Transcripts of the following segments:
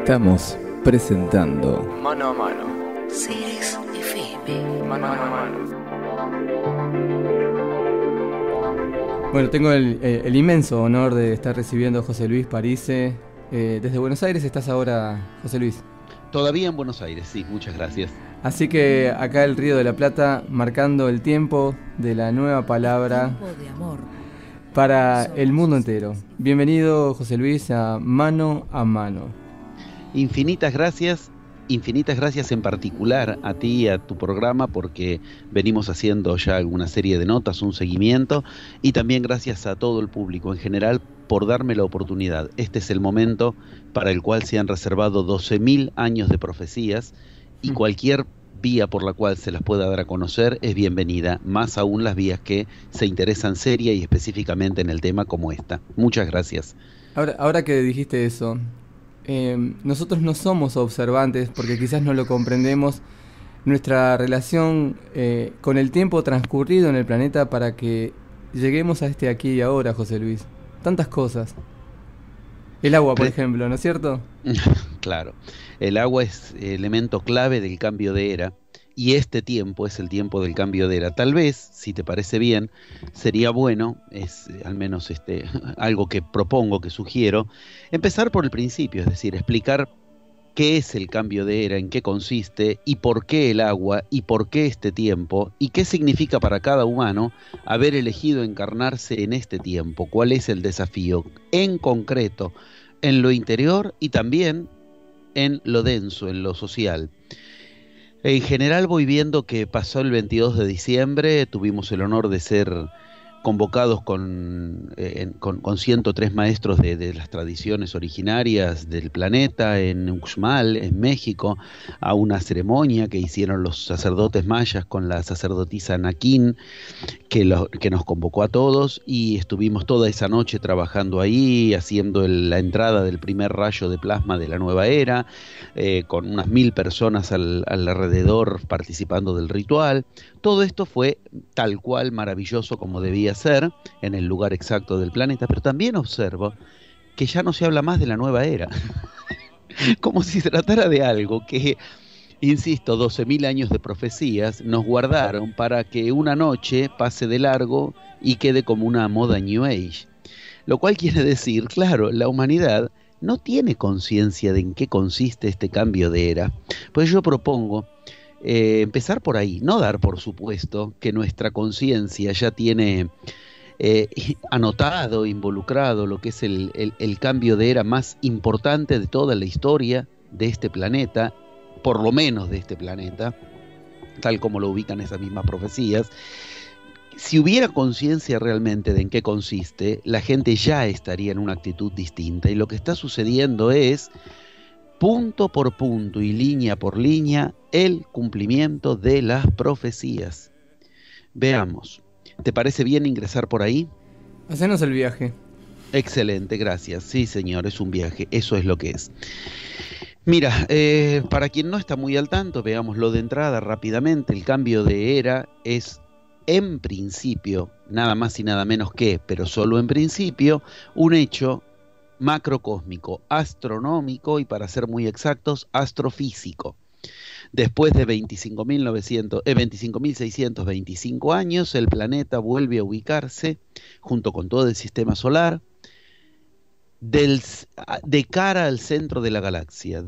Estamos presentando Mano a mano. Ceres FM. Mano a mano. Bueno, tengo el inmenso honor de estar recibiendo a José Luis Parise. Desde Buenos Aires estás ahora, José Luis. Todavía en Buenos Aires, sí, muchas gracias. Así que acá el Río de la Plata, marcando el tiempo de la nueva palabra De amor. para el mundo entero. Bienvenido, José Luis, a Mano a Mano. Infinitas gracias en particular a ti y a tu programa, porque venimos haciendo ya alguna serie de notas, un seguimiento, y también gracias a todo el público en general por darme la oportunidad. Este es el momento para el cual se han reservado 12.000 años de profecías, y cualquier vía por la cual se las pueda dar a conocer es bienvenida, más aún las vías que se interesan seria y específicamente en el tema como esta. Muchas gracias. Ahora que dijiste eso, nosotros no somos observantes porque quizás no lo comprendemos. Nuestra relación con el tiempo transcurrido en el planeta para que lleguemos a este aquí y ahora, José Luis. Tantas cosas. El agua, por ejemplo, ¿no es cierto? Claro, el agua es elemento clave del cambio de era, y este tiempo es el tiempo del cambio de era. Tal vez, si te parece bien, sería bueno, es al menos algo que propongo, que sugiero, empezar por el principio, es decir, explicar qué es el cambio de era, en qué consiste, y por qué el agua, y por qué este tiempo, y qué significa para cada humano haber elegido encarnarse en este tiempo, cuál es el desafío en concreto, en lo interior y también en lo denso, en lo social. En general voy viendo que pasó el 22 de diciembre, tuvimos el honor de ser convocados con 103 maestros de las tradiciones originarias del planeta en Uxmal, en México, a una ceremonia que hicieron los sacerdotes mayas con la sacerdotisa Naquín, que nos convocó a todos, y estuvimos toda esa noche trabajando ahí, haciendo la entrada del primer rayo de plasma de la nueva era, con unas 1.000 personas alrededor participando del ritual. Todo esto fue tal cual maravilloso como debía ser, en el lugar exacto del planeta, pero también observo que ya no se habla más de la nueva era, como si se tratara de algo que, insisto, 12.000 años de profecías nos guardaron para que una noche pase de largo y quede como una moda New Age. Lo cual quiere decir, claro, la humanidad no tiene conciencia de en qué consiste este cambio de era. Pues yo propongo empezar por ahí, no dar por supuesto que nuestra conciencia ya tiene anotado, involucrado lo que es el cambio de era más importante de toda la historia de este planeta, por lo menos de este planeta, tal como lo ubican esas mismas profecías. Si hubiera conciencia realmente de en qué consiste, la gente ya estaría en una actitud distinta, y lo que está sucediendo es, punto por punto y línea por línea, el cumplimiento de las profecías. Veamos, ¿te parece bien ingresar por ahí? Hacenos el viaje. Excelente, gracias. Sí, señor, es un viaje, eso es lo que es. Mira, para quien no está muy al tanto, veámoslo de entrada rápidamente. El cambio de era es, en principio, nada más y nada menos que, pero solo en principio, un hecho macrocósmico, astronómico y, para ser muy exactos, astrofísico. Después de 25.625 años, el planeta vuelve a ubicarse, junto con todo el sistema solar, de cara al centro de la galaxia,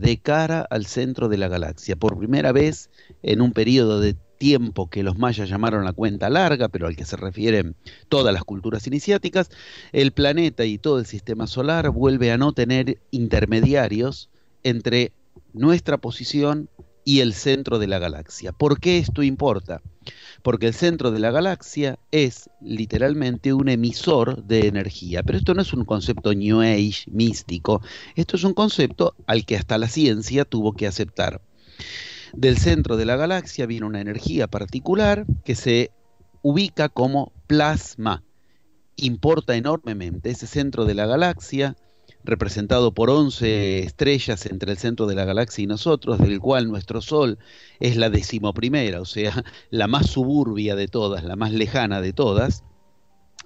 por primera vez en un periodo de tiempo que los mayas llamaron la cuenta larga, pero al que se refieren todas las culturas iniciáticas. El planeta y todo el sistema solar vuelve a no tener intermediarios entre nuestra posición y el centro de la galaxia. ¿Por qué esto importa? Porque el centro de la galaxia es literalmente un emisor de energía. Pero esto no es un concepto New Age místico, esto es un concepto al que hasta la ciencia tuvo que aceptar. Del centro de la galaxia viene una energía particular que se ubica como plasma. Importa enormemente. Ese centro de la galaxia, representado por 11 estrellas entre el centro de la galaxia y nosotros, del cual nuestro Sol es la 11ª, o sea, la más suburbia de todas, la más lejana de todas.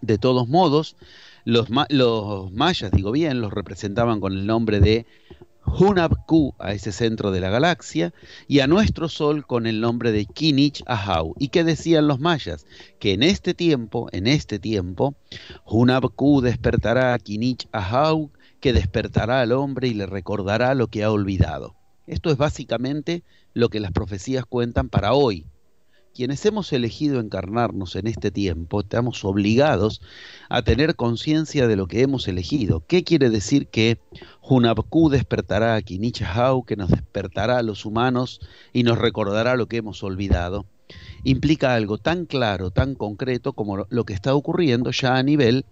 De todos modos, los mayas, digo bien, los representaban con el nombre de Hunab-Ku a ese centro de la galaxia y a nuestro Sol con el nombre de Kinich-Ahau. ¿Y qué decían los mayas? Que en este tiempo, Hunab-Ku despertará a Kinich-Ahau, que despertará al hombre y le recordará lo que ha olvidado. Esto es básicamente lo que las profecías cuentan para hoy. Quienes hemos elegido encarnarnos en este tiempo, estamos obligados a tener conciencia de lo que hemos elegido. ¿Qué quiere decir que Hunab-Ku despertará a Kinich-Ahau, que nos despertará a los humanos y nos recordará lo que hemos olvidado? Implica algo tan claro, tan concreto como lo que está ocurriendo ya a nivel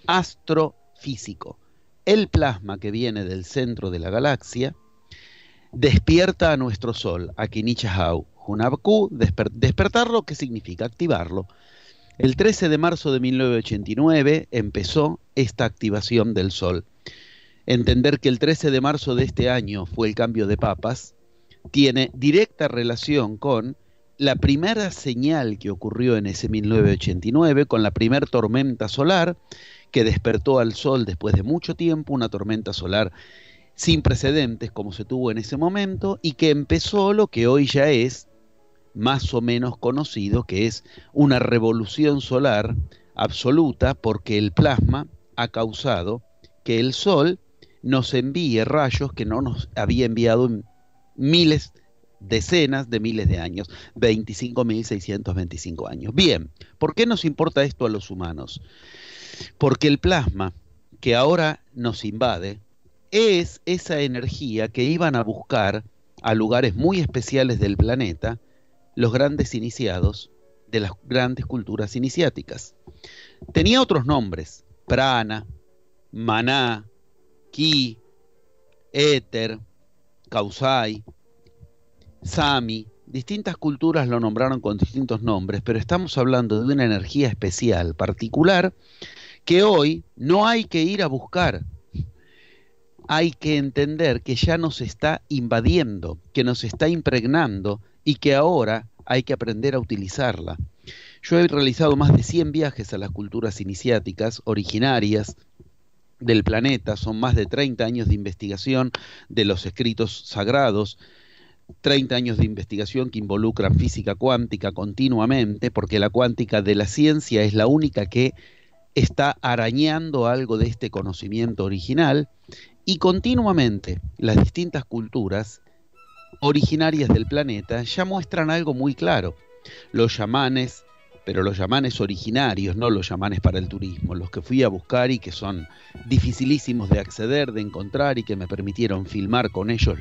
astrofísico. El plasma que viene del centro de la galaxia despierta a nuestro Sol, a Kinich-Ahau. Hunab-Ku, despertarlo, ¿qué significa? Activarlo. El 13 de marzo de 1989 empezó esta activación del Sol. Entender que el 13 de marzo de este año fue el cambio de papas tiene directa relación con la primera señal que ocurrió en ese 1989, con la primera tormenta solar que despertó al Sol después de mucho tiempo, una tormenta solar sin precedentes como se tuvo en ese momento, y que empezó lo que hoy ya es más o menos conocido, que es una revolución solar absoluta, porque el plasma ha causado que el Sol nos envíe rayos que no nos había enviado en decenas de miles de años, 25.625 años. Bien, ¿por qué nos importa esto a los humanos? Porque el plasma que ahora nos invade es esa energía que iban a buscar a lugares muy especiales del planeta los grandes iniciados de las grandes culturas iniciáticas. Tenía otros nombres: prana, maná, ki, éter, kausai, sami. Distintas culturas lo nombraron con distintos nombres, pero estamos hablando de una energía especial, particular, que hoy no hay que ir a buscar. Hay que entender que ya nos está invadiendo, que nos está impregnando y que ahora hay que aprender a utilizarla. Yo he realizado más de 100 viajes a las culturas iniciáticas originarias del planeta. Son más de 30 años de investigación de los escritos sagrados, 30 años de investigación que involucran física cuántica continuamente, porque la cuántica de la ciencia es la única que está arañando algo de este conocimiento original, y continuamente las distintas culturas originarias del planeta ya muestran algo muy claro. Los chamanes, pero los chamanes originarios, no los chamanes para el turismo, los que fui a buscar y que son dificilísimos de acceder, de encontrar, y que me permitieron filmar con ellos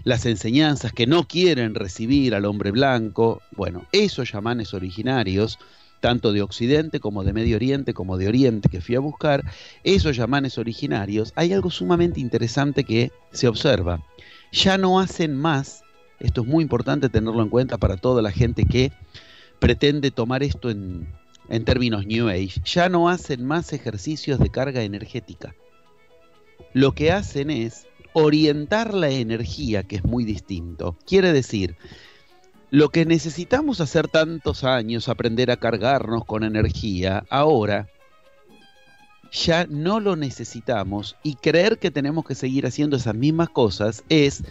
las enseñanzas que no quieren recibir al hombre blanco. Bueno, esos chamanes originarios, tanto de Occidente como de Medio Oriente, como de Oriente, que fui a buscar, esos chamanes originarios, hay algo sumamente interesante que se observa. Ya no hacen más, esto es muy importante tenerlo en cuenta para toda la gente que pretende tomar esto en términos New Age, ya no hacen más ejercicios de carga energética. Lo que hacen es orientar la energía, que es muy distinto. Quiere decir, lo que necesitamos hacer tantos años, aprender a cargarnos con energía, ahora ya no lo necesitamos, y creer que tenemos que seguir haciendo esas mismas cosas es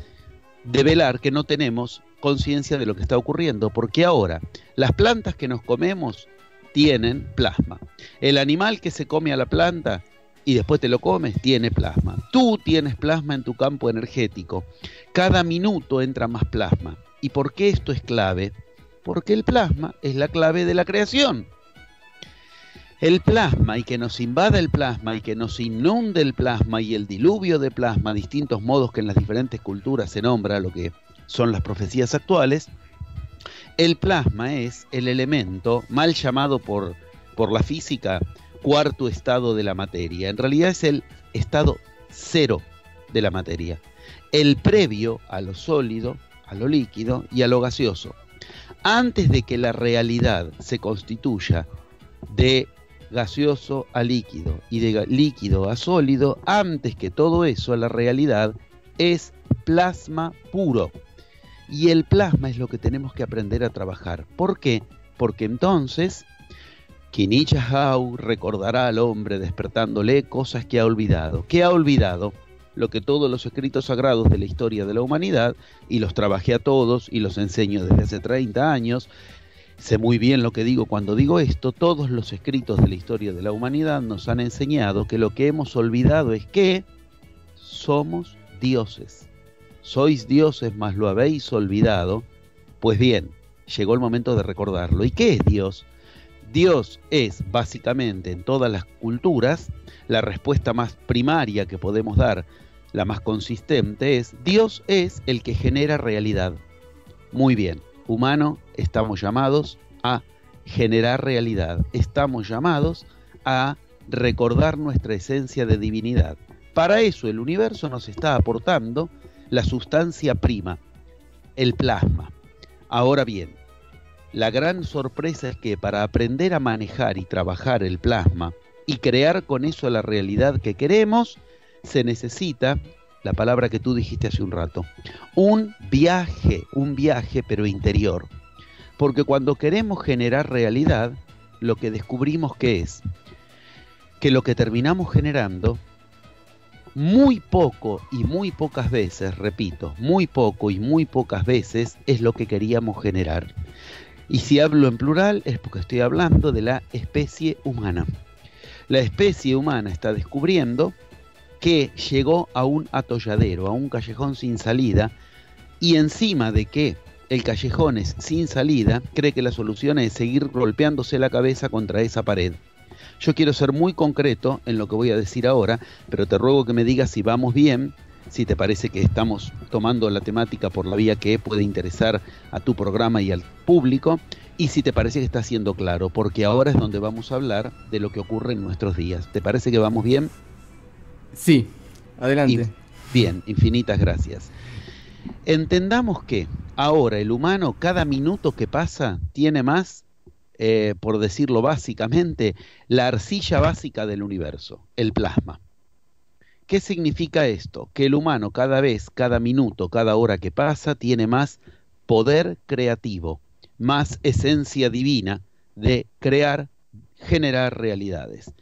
develar que no tenemos conciencia de lo que está ocurriendo, porque ahora las plantas que nos comemos tienen plasma. El animal que se come a la planta y después te lo comes tiene plasma. Tú tienes plasma en tu campo energético. Cada minuto entra más plasma. ¿Y por qué esto es clave? Porque el plasma es la clave de la creación. El plasma, y que nos invada el plasma, y que nos inunde el plasma, y el diluvio de plasma, distintos modos que en las diferentes culturas se nombra, lo que son las profecías actuales. El plasma es el elemento mal llamado por la física cuarto estado de la materia. En realidad es el estado cero de la materia, el previo a lo sólido, a lo líquido y a lo gaseoso. Antes de que la realidad se constituya de gaseoso a líquido y de líquido a sólido, antes que todo eso, la realidad es plasma puro. Y el plasma es lo que tenemos que aprender a trabajar. ¿Por qué? Porque entonces Kinich-Ahau recordará al hombre despertándole cosas que ha olvidado. ¿Qué ha olvidado? lo que todos los escritos sagrados de la historia de la humanidad, y los trabajé a todos y los enseño desde hace 30 años, sé muy bien lo que digo cuando digo esto, todos los escritos de la historia de la humanidad nos han enseñado que lo que hemos olvidado es que somos dioses. Sois dioses, mas lo habéis olvidado. Pues bien, llegó el momento de recordarlo. ¿Y qué es Dios? Dios es, básicamente, en todas las culturas, la respuesta más primaria que podemos dar, la más consistente, es: Dios es el que genera realidad. Muy bien, humano, estamos llamados a generar realidad. Estamos llamados a recordar nuestra esencia de divinidad. Para eso el universo nos está aportando la sustancia prima, el plasma. Ahora bien, la gran sorpresa es que para aprender a manejar y trabajar el plasma y crear con eso la realidad que queremos, se necesita, la palabra que tú dijiste hace un rato, un viaje pero interior. Porque cuando queremos generar realidad, lo que descubrimos que es que lo que terminamos generando, muy poco y muy pocas veces, repito, muy poco y muy pocas veces es lo que queríamos generar. Y si hablo en plural es porque estoy hablando de la especie humana. La especie humana está descubriendo que llegó a un atolladero, a un callejón sin salida, y encima de que el callejón es sin salida, cree que la solución es seguir golpeándose la cabeza contra esa pared. Yo quiero ser muy concreto en lo que voy a decir ahora, pero te ruego que me digas si vamos bien, si te parece que estamos tomando la temática por la vía que puede interesar a tu programa y al público, y si te parece que está siendo claro, porque ahora es donde vamos a hablar de lo que ocurre en nuestros días. ¿Te parece que vamos bien? Sí, adelante. Bien, infinitas gracias. Entendamos que ahora el humano, cada minuto que pasa, tiene más, por decirlo básicamente, la arcilla básica del universo, el plasma. ¿Qué significa esto? Que el humano cada vez, cada minuto, cada hora que pasa, tiene más poder creativo, más esencia divina de crear, generar realidades.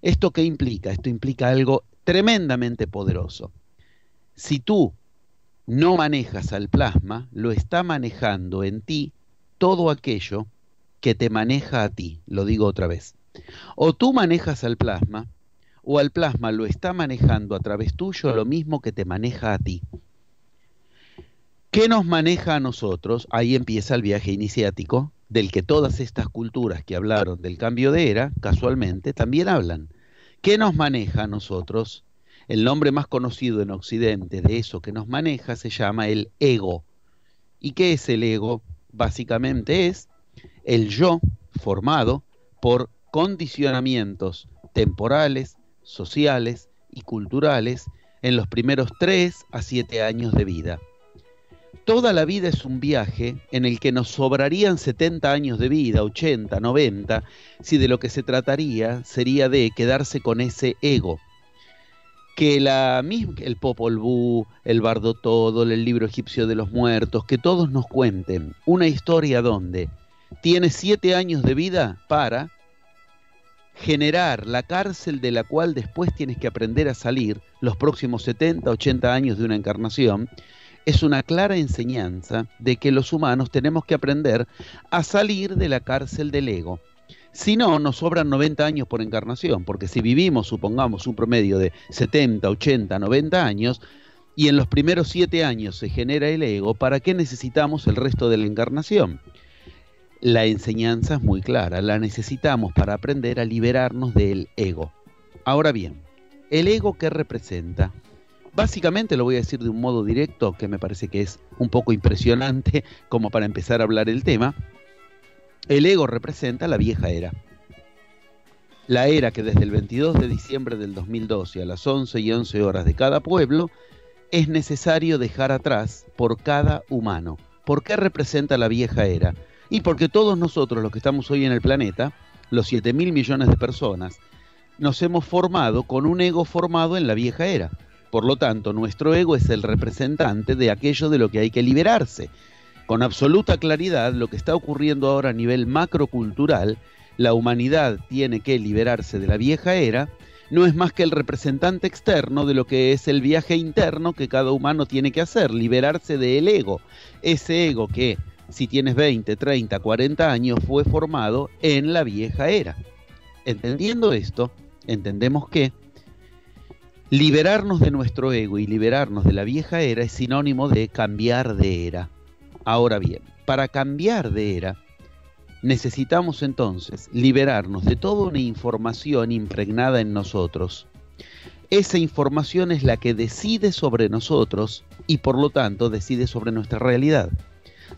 ¿Esto qué implica? Esto implica algo tremendamente poderoso. Si tú no manejas al plasma, lo está manejando en ti todo aquello que te maneja a ti, lo digo otra vez. O tú manejas al plasma, o al plasma lo está manejando a través tuyo lo mismo que te maneja a ti. ¿Qué nos maneja a nosotros? Ahí empieza el viaje iniciático, del que todas estas culturas que hablaron del cambio de era, casualmente, también hablan. ¿Qué nos maneja a nosotros? El nombre más conocido en Occidente de eso que nos maneja se llama el ego. ¿Y qué es el ego? Básicamente es el yo formado por condicionamientos temporales, sociales y culturales en los primeros 3 a 7 años de vida. Toda la vida es un viaje en el que nos sobrarían 70 años de vida, 80, 90, si de lo que se trataría sería de quedarse con ese ego. Que el Popol Vuh, el Bardo Todol, el libro egipcio de los muertos, que todos nos cuenten una historia donde tienes 7 años de vida para generar la cárcel de la cual después tienes que aprender a salir los próximos 70, 80 años de una encarnación, es una clara enseñanza de que los humanos tenemos que aprender a salir de la cárcel del ego. Si no, nos sobran 90 años por encarnación, porque si vivimos, supongamos, un promedio de 70, 80, 90 años, y en los primeros 7 años se genera el ego, ¿para qué necesitamos el resto de la encarnación? La enseñanza es muy clara, la necesitamos para aprender a liberarnos del ego. Ahora bien, ¿el ego qué representa? Básicamente lo voy a decir de un modo directo, que me parece que es un poco impresionante como para empezar a hablar el tema. El ego representa la vieja era. La era que desde el 22 de diciembre del 2012 a las 11:11 de cada pueblo es necesario dejar atrás por cada humano. ¿Por qué representa la vieja era? Y porque todos nosotros, los que estamos hoy en el planeta, los 7.000 millones de personas, nos hemos formado con un ego formado en la vieja era. Por lo tanto, nuestro ego es el representante de aquello de lo que hay que liberarse. Con absoluta claridad, lo que está ocurriendo ahora a nivel macrocultural, la humanidad tiene que liberarse de la vieja era, no es más que el representante externo de lo que es el viaje interno que cada humano tiene que hacer, liberarse del ego. Ese ego que, si tienes 20, 30, 40 años, fue formado en la vieja era. Entendiendo esto, entendemos que liberarnos de nuestro ego y liberarnos de la vieja era es sinónimo de cambiar de era. Ahora bien, para cambiar de era, necesitamos entonces liberarnos de toda una información impregnada en nosotros. Esa información es la que decide sobre nosotros y por lo tanto decide sobre nuestra realidad.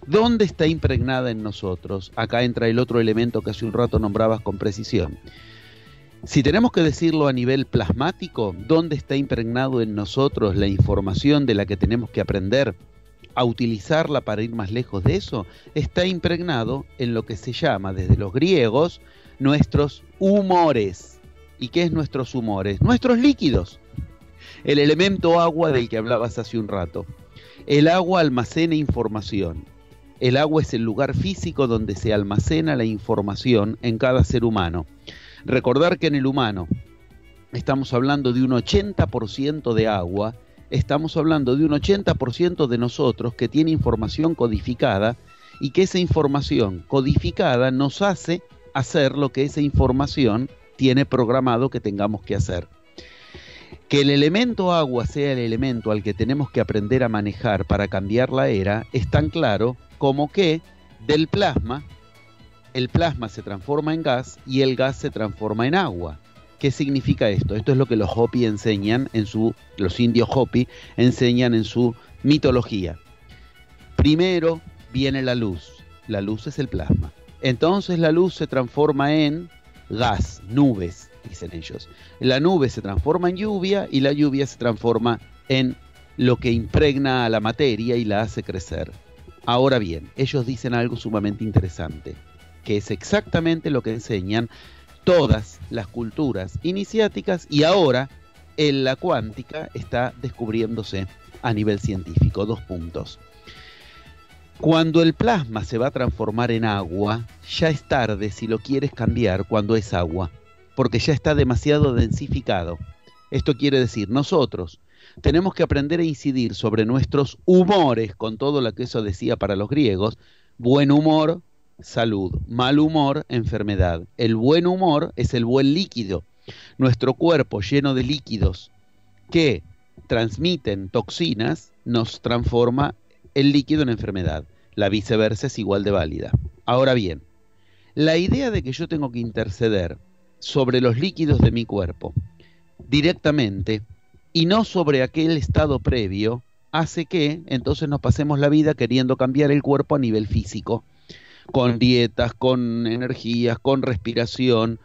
¿Dónde está impregnada en nosotros? Acá entra el otro elemento que hace un rato nombrabas con precisión. Si tenemos que decirlo a nivel plasmático, ¿dónde está impregnado en nosotros la información de la que tenemos que aprender a utilizarla para ir más lejos de eso? Está impregnado en lo que se llama desde los griegos nuestros humores. ¿Y qué es nuestros humores? Nuestros líquidos. El elemento agua del que hablabas hace un rato. El agua almacena información. El agua es el lugar físico donde se almacena la información en cada ser humano. Recordar que en el humano estamos hablando de un 80% de agua, estamos hablando de un 80% de nosotros que tiene información codificada y que esa información codificada nos hace hacer lo que esa información tiene programado que tengamos que hacer. Que el elemento agua sea el elemento al que tenemos que aprender a manejar para cambiar la era es tan claro como que del plasma, el plasma se transforma en gas y el gas se transforma en agua. ¿Qué significa esto? Esto es lo que los Hopi enseñan los indios Hopi enseñan en su mitología. Primero viene la luz es el plasma. Entonces la luz se transforma en gas, nubes, dicen ellos. La nube se transforma en lluvia y la lluvia se transforma en lo que impregna a la materia y la hace crecer. Ahora bien, ellos dicen algo sumamente interesante, que es exactamente lo que enseñan todas las culturas iniciáticas y ahora en la cuántica está descubriéndose a nivel científico. 2 puntos. Cuando el plasma se va a transformar en agua, ya es tarde si lo quieres cambiar cuando es agua, porque ya está demasiado densificado. Esto quiere decir, nosotros tenemos que aprender a incidir sobre nuestros humores, con todo lo que eso decía para los griegos. Buen humor, salud; mal humor, enfermedad. El buen humor es el buen líquido. Nuestro cuerpo lleno de líquidos que transmiten toxinas nos transforma el líquido en enfermedad. La viceversa es igual de válida. Ahora bien, la idea de que yo tengo que interceder sobre los líquidos de mi cuerpo directamente y no sobre aquel estado previo hace que entonces nos pasemos la vida queriendo cambiar el cuerpo a nivel físico, con dietas, con energías, con respiración,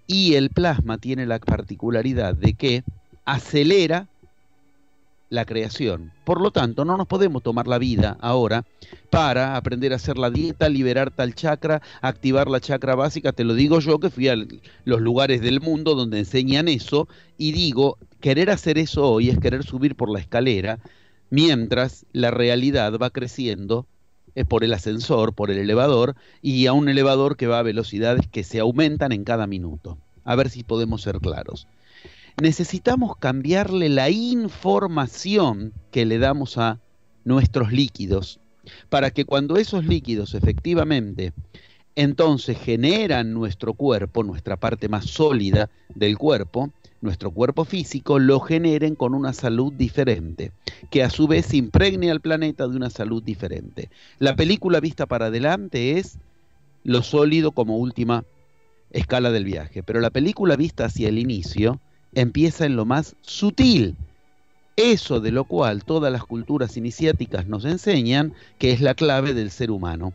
y el plasma tiene la particularidad de que acelera la creación. Por lo tanto, no nos podemos tomar la vida ahora para aprender a hacer la dieta, liberar tal chakra, activar la chakra básica. Te lo digo yo que fui a los lugares del mundo donde enseñan eso y digo, querer hacer eso hoy es querer subir por la escalera mientras la realidad va creciendo por el ascensor, por el elevador, y a un elevador que va a velocidades que se aumentan en cada minuto. A ver si podemos ser claros. Necesitamos cambiarle la información que le damos a nuestros líquidos para que cuando esos líquidos efectivamente entonces generan nuestro cuerpo, nuestra parte más sólida del cuerpo, nuestro cuerpo físico, lo generen con una salud diferente, que a su vez impregne al planeta de una salud diferente. La película vista para adelante es lo sólido como última escala del viaje, pero la película vista hacia el inicio empieza en lo más sutil, eso de lo cual todas las culturas iniciáticas nos enseñan que es la clave del ser humano.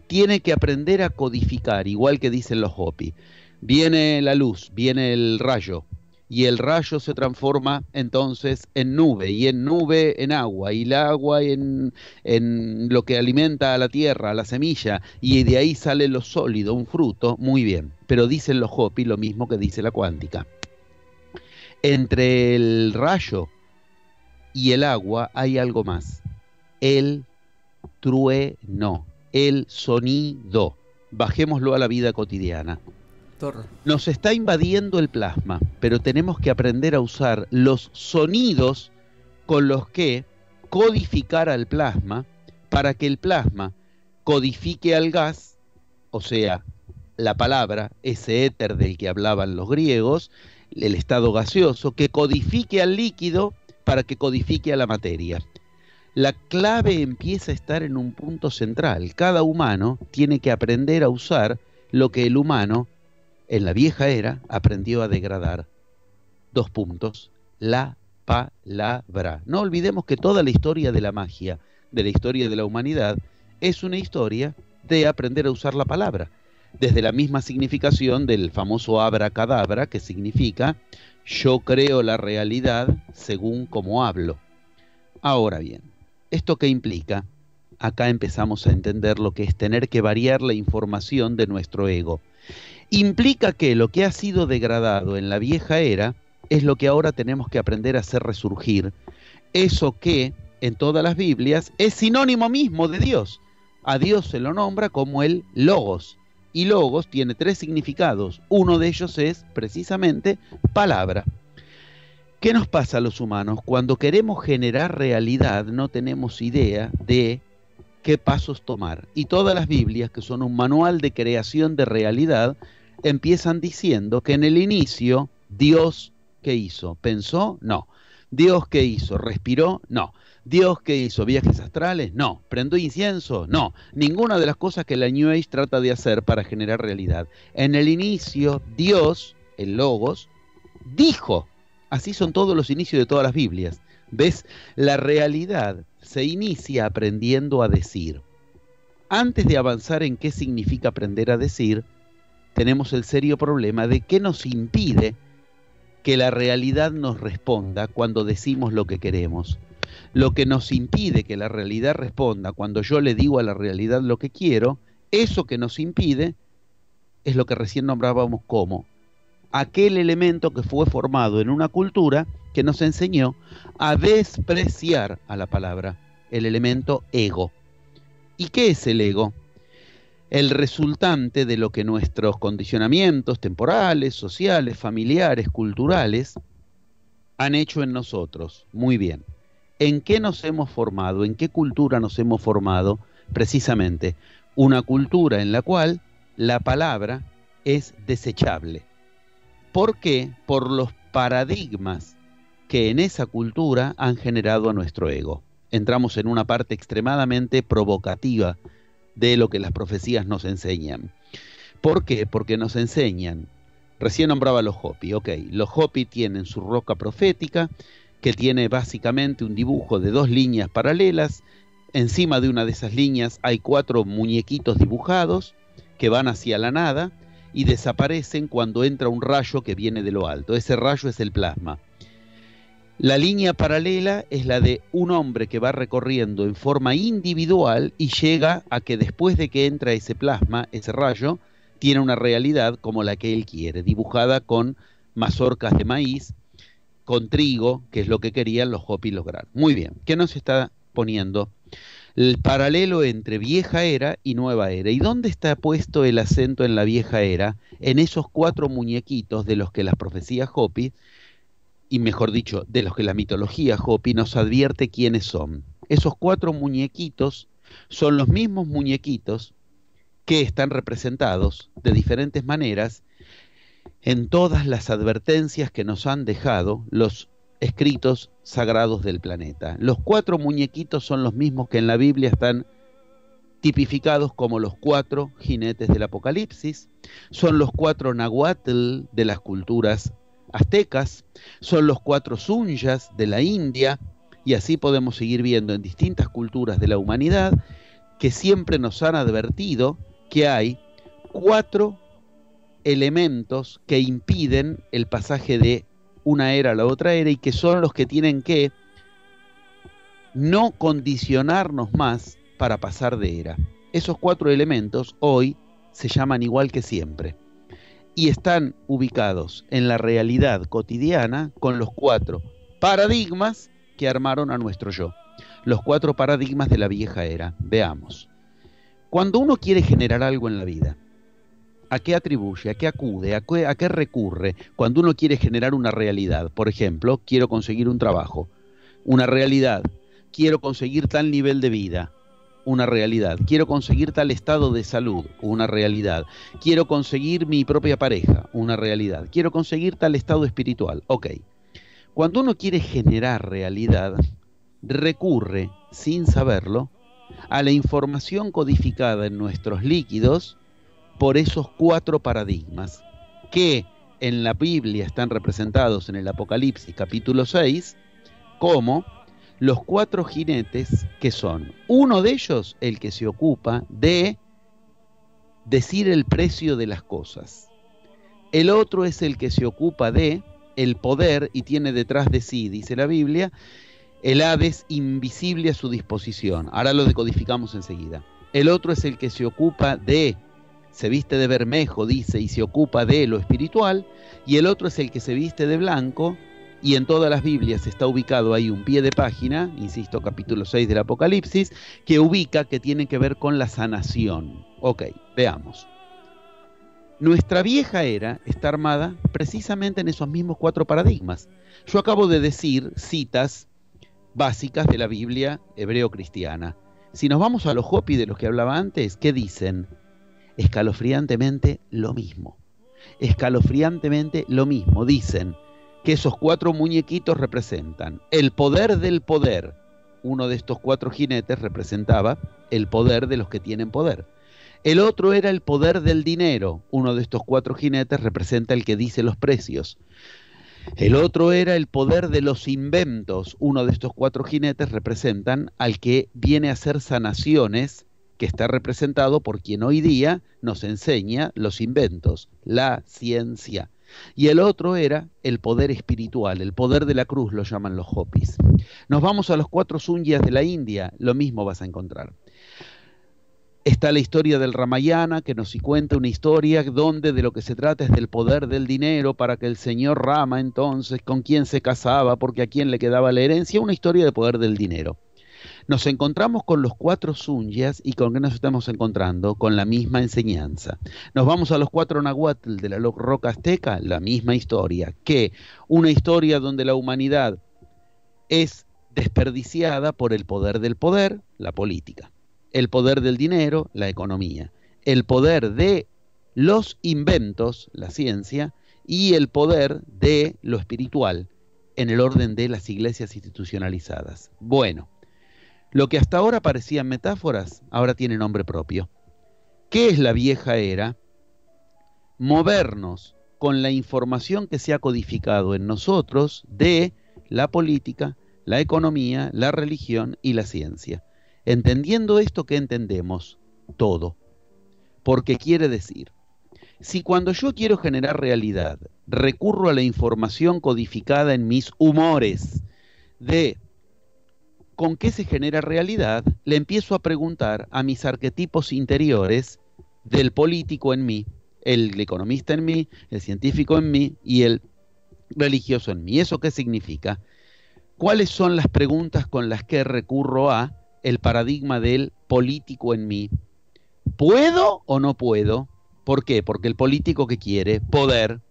Tiene que aprender a codificar, igual que dicen los Hopi. Viene la luz, viene el rayo, y el rayo se transforma entonces en nube, y en nube en agua, y el agua en lo que alimenta a la tierra, a la semilla, y de ahí sale lo sólido, un fruto. Muy bien, pero dicen los Hopi lo mismo que dice la cuántica. Entre el rayo y el agua hay algo más, el trueno, el sonido. Bajémoslo a la vida cotidiana. doctor. Nos está invadiendo el plasma, pero tenemos que aprender a usar los sonidos con los que codificar al plasma para que el plasma codifique al gas, o sea, la palabra, ese éter del que hablaban los griegos, el estado gaseoso, que codifique al líquido para que codifique a la materia. La clave empieza a estar en un punto central. Cada humano tiene que aprender a usar lo que el humano en la vieja era aprendió a degradar. 2 puntos. La palabra. No olvidemos que toda la historia de la magia, de la historia de la humanidad, es una historia de aprender a usar la palabra. Desde la misma significación del famoso abracadabra, que significa yo creo la realidad según como hablo. Ahora bien, ¿esto qué implica? Acá empezamos a entender lo que es tener que variar la información de nuestro ego. Implica que lo que ha sido degradado en la vieja era es lo que ahora tenemos que aprender a hacer resurgir. Eso que en todas las Biblias es sinónimo mismo de Dios. A Dios se lo nombra como el Logos. Y Logos tiene 3 significados. Uno de ellos es precisamente palabra. ¿Qué nos pasa a los humanos? Cuando queremos generar realidad no tenemos idea de qué pasos tomar. Y todas las Biblias, que son un manual de creación de realidad, empiezan diciendo que en el inicio Dios, ¿qué hizo? ¿Pensó? No. ¿Dios qué hizo? ¿Respiró? No. ¿Dios qué hizo? ¿Viajes astrales? No. ¿Prendió incienso? No. Ninguna de las cosas que la New Age trata de hacer para generar realidad. En el inicio, Dios, el Logos, dijo. Así son todos los inicios de todas las Biblias. ¿Ves? La realidad se inicia aprendiendo a decir. Antes de avanzar en qué significa aprender a decir, tenemos el serio problema de qué nos impide que la realidad nos responda cuando decimos lo que queremos. Lo que nos impide que la realidad responda cuando yo le digo a la realidad lo que quiero, eso que nos impide es lo que recién nombrábamos como aquel elemento que fue formado en una cultura que nos enseñó a despreciar a la palabra, el elemento ego. ¿Y qué es el ego? El resultante de lo que nuestros condicionamientos temporales, sociales, familiares, culturales han hecho en nosotros. Muy bien. ¿En qué nos hemos formado? ¿En qué cultura nos hemos formado? Precisamente, una cultura en la cual la palabra es desechable. ¿Por qué? Por los paradigmas que en esa cultura han generado a nuestro ego. Entramos en una parte extremadamente provocativa de lo que las profecías nos enseñan. ¿Por qué? Porque nos enseñan, recién nombraba los Hopi, los Hopi tienen su roca profética, que tiene básicamente un dibujo de 2 líneas paralelas. Encima de una de esas líneas hay 4 muñequitos dibujados que van hacia la nada y desaparecen cuando entra un rayo que viene de lo alto. Ese rayo es el plasma. La línea paralela es la de un hombre que va recorriendo en forma individual y llega a que después de que entra ese plasma, ese rayo, tiene una realidad como la que él quiere, dibujada con mazorcas de maíz, con trigo, que es lo que querían los Hopi lograr. Muy bien, ¿qué nos está poniendo? El paralelo entre vieja era y nueva era. ¿Y dónde está puesto el acento en la vieja era? En esos 4 muñequitos de los que las profecías Hopi, y mejor dicho, de los que la mitología Hopi nos advierte quiénes son. Esos 4 muñequitos son los mismos muñequitos que están representados de diferentes maneras en todas las advertencias que nos han dejado los escritos sagrados del planeta. Los 4 muñequitos son los mismos que en la Biblia están tipificados como los 4 jinetes del Apocalipsis, son los 4 nahuatl de las culturas aztecas, son los 4 sunyas de la India, y así podemos seguir viendo en distintas culturas de la humanidad que siempre nos han advertido que hay 4 elementos que impiden el pasaje de una era a la otra era y que son los que tienen que no condicionarnos más para pasar de era. Esos 4 elementos hoy se llaman igual que siempre y están ubicados en la realidad cotidiana con los 4 paradigmas que armaron a nuestro yo. Los 4 paradigmas de la vieja era. Veamos. Cuando uno quiere generar algo en la vida, ¿A qué atribuye? ¿A qué acude? ¿A qué recurre cuando uno quiere generar una realidad? Por ejemplo, quiero conseguir un trabajo, una realidad. Quiero conseguir tal nivel de vida, una realidad. Quiero conseguir tal estado de salud, una realidad. Quiero conseguir mi propia pareja, una realidad. Quiero conseguir tal estado espiritual. Ok. Cuando uno quiere generar realidad, recurre, sin saberlo, a la información codificada en nuestros líquidos por esos 4 paradigmas que en la Biblia están representados en el Apocalipsis capítulo 6 como los 4 jinetes, que son uno de ellos el que se ocupa de decir el precio de las cosas, el otro es el que se ocupa de el poder y tiene detrás de sí, dice la Biblia, el Hades invisible a su disposición. Ahora lo decodificamos enseguida. El otro es el que se ocupa de, se viste de bermejo, dice, y se ocupa de lo espiritual, y el otro es el que se viste de blanco, y en todas las Biblias está ubicado ahí un pie de página, insisto, capítulo 6 del Apocalipsis, que ubica que tiene que ver con la sanación. Ok, veamos. Nuestra vieja era está armada precisamente en esos mismos 4 paradigmas. Yo acabo de decir citas básicas de la Biblia hebreo-cristiana. Si nos vamos a los Hopi de los que hablaba antes, ¿qué dicen? Escalofriantemente lo mismo. Escalofriantemente lo mismo. Dicen que esos 4 muñequitos representan el poder del poder. Uno de estos 4 jinetes representaba el poder de los que tienen poder. El otro era el poder del dinero. Uno de estos 4 jinetes representa el que dice los precios. El otro era el poder de los inventos. Uno de estos 4 jinetes representan al que viene a hacer sanaciones, que está representado por quien hoy día nos enseña los inventos, la ciencia. Y el otro era el poder espiritual, el poder de la cruz, lo llaman los Hopis. Nos vamos a los 4 Sunyas de la India, lo mismo vas a encontrar. Está la historia del Ramayana, que nos cuenta una historia donde de lo que se trata es del poder del dinero para que el señor Rama entonces, con quién se casaba, porque a quién le quedaba la herencia, una historia de poder del dinero. Nos encontramos con los 4 Sunyas y ¿con qué nos estamos encontrando? Con la misma enseñanza. Nos vamos a los 4 Nahuatl de la roca azteca, la misma historia, que una historia donde la humanidad es desperdiciada por el poder del poder, la política. El poder del dinero, la economía, el poder de los inventos, la ciencia, y el poder de lo espiritual, en el orden de las iglesias institucionalizadas. Bueno, lo que hasta ahora parecían metáforas, ahora tiene nombre propio. ¿Qué es la vieja era? Movernos con la información que se ha codificado en nosotros de la política, la economía, la religión y la ciencia. Entendiendo esto, ¿qué entendemos? Todo. Porque quiere decir, si cuando yo quiero generar realidad, recurro a la información codificada en mis humores de con qué se genera realidad, le empiezo a preguntar a mis arquetipos interiores del político en mí, el economista en mí, el científico en mí y el religioso en mí. ¿Eso qué significa? ¿Cuáles son las preguntas con las que recurro a el paradigma del político en mí? ¿Puedo o no puedo? ¿Por qué? Porque el político que quiere poder.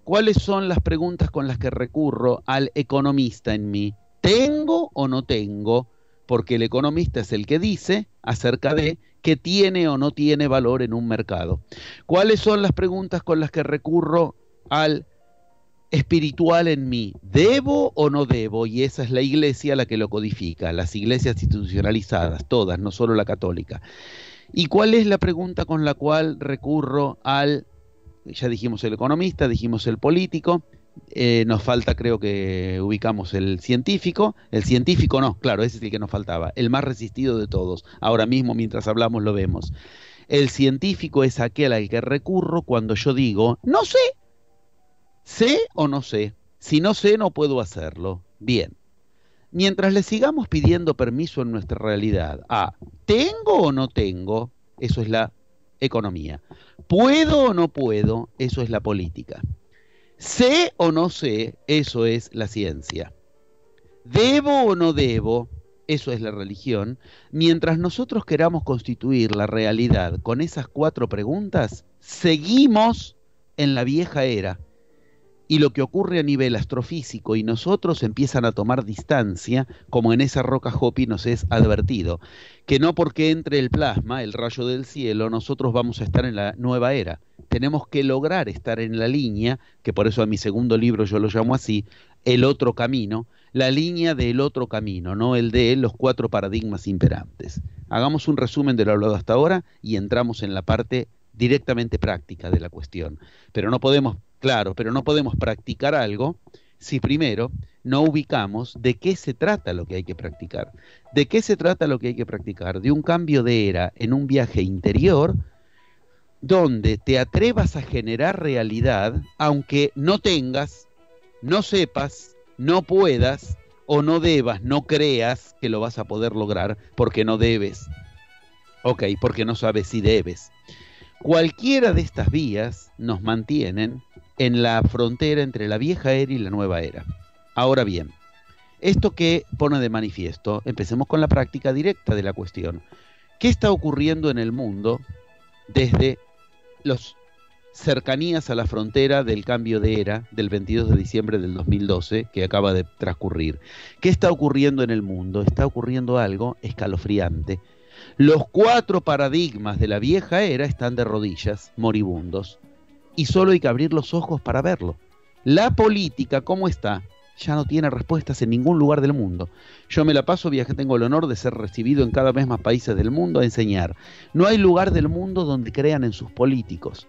¿Cuáles son las preguntas con las que recurro al economista en mí? ¿Tengo o no tengo? Porque el economista es el que dice acerca de que tiene o no tiene valor en un mercado. ¿Cuáles son las preguntas con las que recurro al espiritual en mí? ¿Debo o no debo? Y esa es la iglesia la que lo codifica, las iglesias institucionalizadas, todas, no solo la católica. ¿Y cuál es la pregunta con la cual recurro al, ya dijimos el economista, dijimos el político, nos falta, creo que ubicamos el científico no, claro, ese es el que nos faltaba, el más resistido de todos, ahora mismo mientras hablamos lo vemos. El científico es aquel al que recurro cuando yo digo, no sé, ¿sé o no sé? Si no sé, no puedo hacerlo. Bien. Mientras le sigamos pidiendo permiso en nuestra realidad a ¿tengo o no tengo? Eso es la economía. ¿Puedo o no puedo? Eso es la política. ¿Sé o no sé? Eso es la ciencia. ¿Debo o no debo? eso es la religión, mientras nosotros queramos constituir la realidad con esas 4 preguntas, seguimos en la vieja era. Y lo que ocurre a nivel astrofísico y nosotros empiezan a tomar distancia, como en esa roca Hopi nos es advertido, que no porque entre el plasma, el rayo del cielo, nosotros vamos a estar en la nueva era. Tenemos que lograr estar en la línea, que por eso a mi segundo libro yo lo llamo así, el otro camino, la línea del otro camino, no el de los 4 paradigmas imperantes. Hagamos un resumen de lo hablado hasta ahora y entramos en la parte directamente práctica de la cuestión. Pero no podemos practicar algo si primero no ubicamos de qué se trata lo que hay que practicar. ¿De qué se trata lo que hay que practicar? De un cambio de era en un viaje interior donde te atrevas a generar realidad, aunque no tengas, no sepas, no puedas o no debas, no creas que lo vas a poder lograr porque no debes. Ok, porque no sabes si debes. Cualquiera de estas vías nos mantienen en la frontera entre la vieja era y la nueva era. Ahora bien, esto que pone de manifiesto, empecemos con la práctica directa de la cuestión. ¿Qué está ocurriendo en el mundo desde las cercanías a la frontera del cambio de era del 22 de diciembre del 2012 que acaba de transcurrir? ¿Qué está ocurriendo en el mundo? Está ocurriendo algo escalofriante. Los 4 paradigmas de la vieja era están de rodillas, moribundos. Y solo hay que abrir los ojos para verlo. La política, ¿cómo está? Ya no tiene respuestas en ningún lugar del mundo. Yo me la paso viajando, tengo el honor de ser recibido en cada vez más países del mundo a enseñar. No hay lugar del mundo donde crean en sus políticos.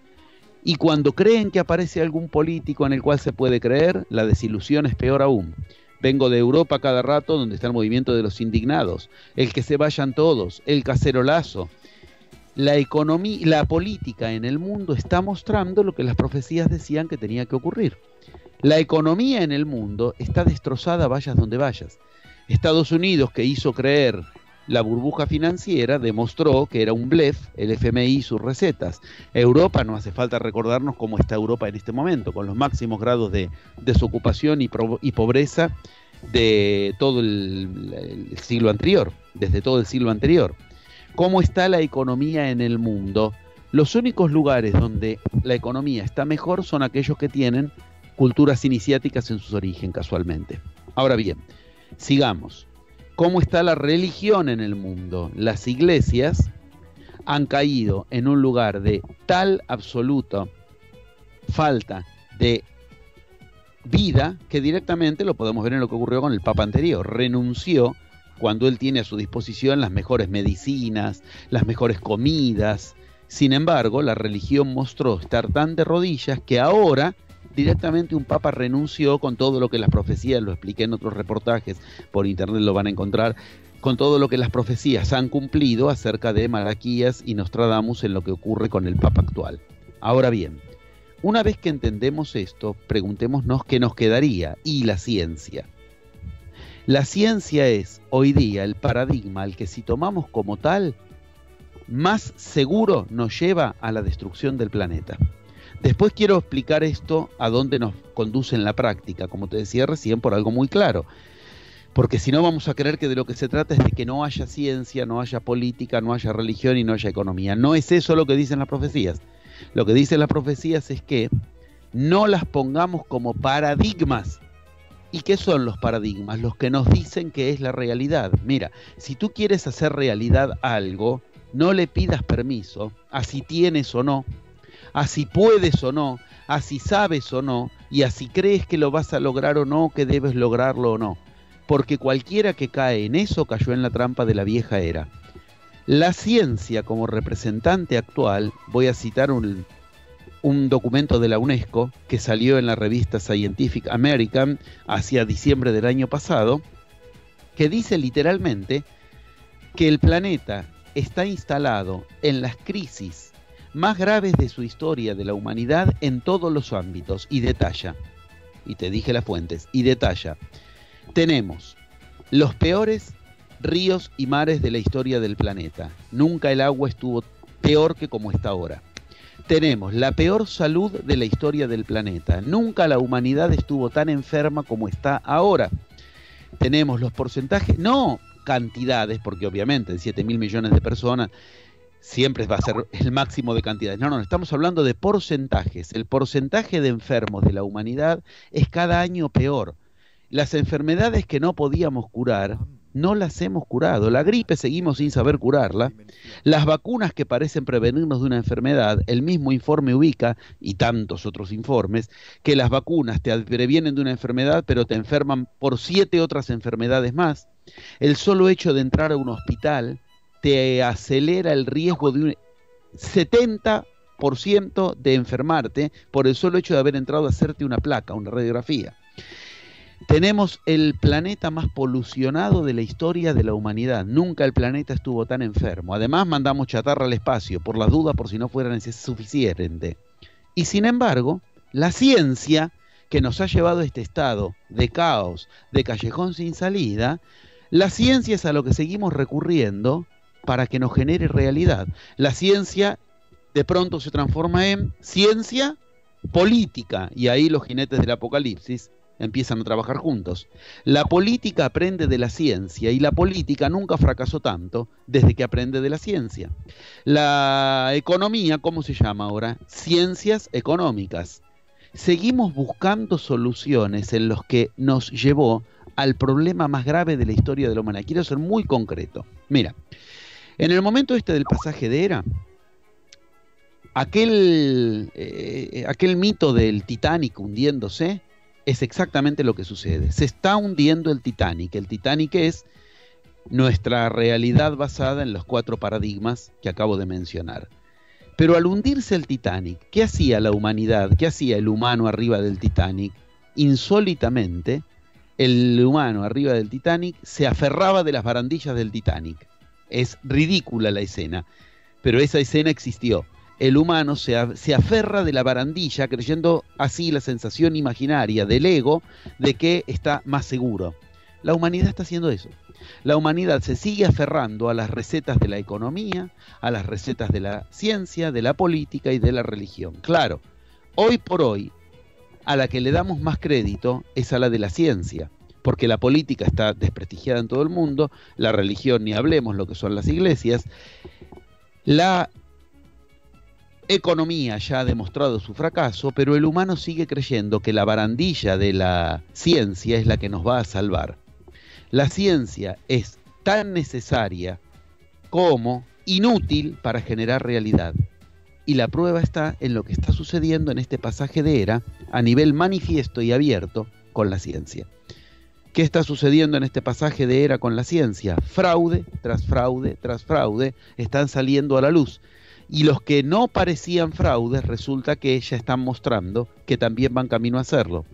Y cuando creen que aparece algún político en el cual se puede creer, la desilusión es peor aún. Vengo de Europa cada rato, donde está el movimiento de los indignados, el que se vayan todos, el cacerolazo. La economía, la política en el mundo está mostrando lo que las profecías decían que tenía que ocurrir. La economía en el mundo está destrozada, vayas donde vayas. Estados Unidos, que hizo creer la burbuja financiera, demostró que era un blef, el FMI y sus recetas. Europa, no hace falta recordarnos cómo está Europa en este momento, con los máximos grados de desocupación y pobreza de todo el siglo anterior, desde todo el siglo anterior. ¿Cómo está la economía en el mundo? Los únicos lugares donde la economía está mejor son aquellos que tienen culturas iniciáticas en sus orígenes, casualmente. Ahora bien, sigamos. ¿Cómo está la religión en el mundo? Las iglesias han caído en un lugar de tal absoluta falta de vida que directamente lo podemos ver en lo que ocurrió con el Papa anterior. Renunció cuando él tiene a su disposición las mejores medicinas, las mejores comidas. Sin embargo, la religión mostró estar tan de rodillas que ahora directamente un papa renunció con todo lo que las profecías, lo expliqué en otros reportajes, por internet lo van a encontrar, con todo lo que las profecías han cumplido acerca de Malaquías y Nostradamus en lo que ocurre con el papa actual. Ahora bien, una vez que entendemos esto, preguntémonos qué nos quedaría y la ciencia. La ciencia es hoy día el paradigma al que si tomamos como tal, más seguro nos lleva a la destrucción del planeta. Después quiero explicar esto a dónde nos conduce en la práctica, como te decía recién, por algo muy claro. Porque si no vamos a creer que de lo que se trata es de que no haya ciencia, no haya política, no haya religión y no haya economía. No es eso lo que dicen las profecías. Lo que dicen las profecías es que no las pongamos como paradigmas. ¿Y qué son los paradigmas? Los que nos dicen que es la realidad. Mira, si tú quieres hacer realidad algo, no le pidas permiso a si tienes o no, a si puedes o no, a si sabes o no, y a si crees que lo vas a lograr o no, que debes lograrlo o no. Porque cualquiera que cae en eso cayó en la trampa de la vieja era. La ciencia como representante actual, voy a citar un documento de la UNESCO que salió en la revista Scientific American hacia diciembre del año pasado, que dice literalmente que el planeta está instalado en las crisis más graves de su historia de la humanidad en todos los ámbitos, y detalla, y te dije las fuentes, y detalla, tenemos los peores ríos y mares de la historia del planeta, nunca el agua estuvo peor que como está ahora. Tenemos la peor salud de la historia del planeta, nunca la humanidad estuvo tan enferma como está ahora. Tenemos los porcentajes, no, cantidades, porque obviamente en 7.000 millones de personas siempre va a ser el máximo de cantidades. No, estamos hablando de porcentajes. El porcentaje de enfermos de la humanidad es cada año peor. Las enfermedades que no podíamos curar, no las hemos curado. La gripe seguimos sin saber curarla. Las vacunas que parecen prevenirnos de una enfermedad, el mismo informe ubica, y tantos otros informes, que las vacunas te previenen de una enfermedad, pero te enferman por 7 otras enfermedades más. El solo hecho de entrar a un hospital te acelera el riesgo de un 70% de enfermarte por el solo hecho de haber entrado a hacerte una placa, una radiografía. Tenemos el planeta más polucionado de la historia de la humanidad. Nunca el planeta estuvo tan enfermo. Además, mandamos chatarra al espacio, por las dudas, por si no fuera suficiente. Y sin embargo, la ciencia, que nos ha llevado a este estado de caos, de callejón sin salida, la ciencia es a lo que seguimos recurriendo para que nos genere realidad. La ciencia de pronto se transforma en ciencia política, y ahí los jinetes del apocalipsis empiezan a trabajar juntos. La política aprende de la ciencia, y la política nunca fracasó tanto desde que aprende de la ciencia. La economía, ¿cómo se llama ahora? Ciencias económicas. Seguimos buscando soluciones en los que nos llevó al problema más grave de la historia de la humanidad. Quiero ser muy concreto. Mira, en el momento del pasaje de Hera, aquel mito del Titanic hundiéndose es exactamente lo que sucede. Se está hundiendo el Titanic. El Titanic es nuestra realidad basada en los 4 paradigmas que acabo de mencionar. Pero al hundirse el Titanic, ¿qué hacía la humanidad? ¿Qué hacía el humano arriba del Titanic? Insólitamente, el humano arriba del Titanic se aferraba de las barandillas del Titanic. Es ridícula la escena, pero esa escena existió. El humano se aferra de la barandilla, creyendo así la sensación imaginaria del ego de que está más seguro. La humanidad está haciendo eso. La humanidad se sigue aferrando a las recetas de la economía, a las recetas de la ciencia, de la política y de la religión. Claro, hoy por hoy, a la que le damos más crédito es a la de la ciencia, porque la política está desprestigiada en todo el mundo, la religión ni hablemos, lo que son las iglesias. La economía ya ha demostrado su fracaso, pero el humano sigue creyendo que la barandilla de la ciencia es la que nos va a salvar. La ciencia es tan necesaria como inútil para generar realidad. Y la prueba está en lo que está sucediendo en este pasaje de Hera a nivel manifiesto y abierto con la ciencia. ¿Qué está sucediendo en este pasaje de Hera con la ciencia? Fraude tras fraude tras fraude están saliendo a la luz. Y los que no parecían fraudes, resulta que ya están mostrando que también van camino a hacerlo.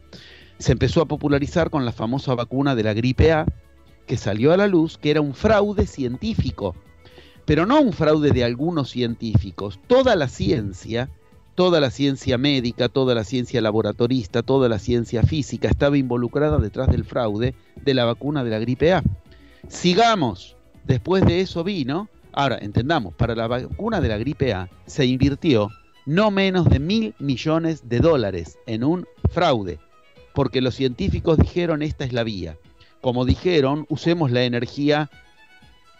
Se empezó a popularizar con la famosa vacuna de la gripe A, que salió a la luz, que era un fraude científico. Pero no un fraude de algunos científicos. Toda la ciencia médica, toda la ciencia laboratorista, toda la ciencia física estaba involucrada detrás del fraude de la vacuna de la gripe A. Sigamos, después de eso vino... Ahora, entendamos, para la vacuna de la gripe A se invirtió no menos de $1.000 millones en un fraude, porque los científicos dijeron esta es la vía. Como dijeron, usemos la energía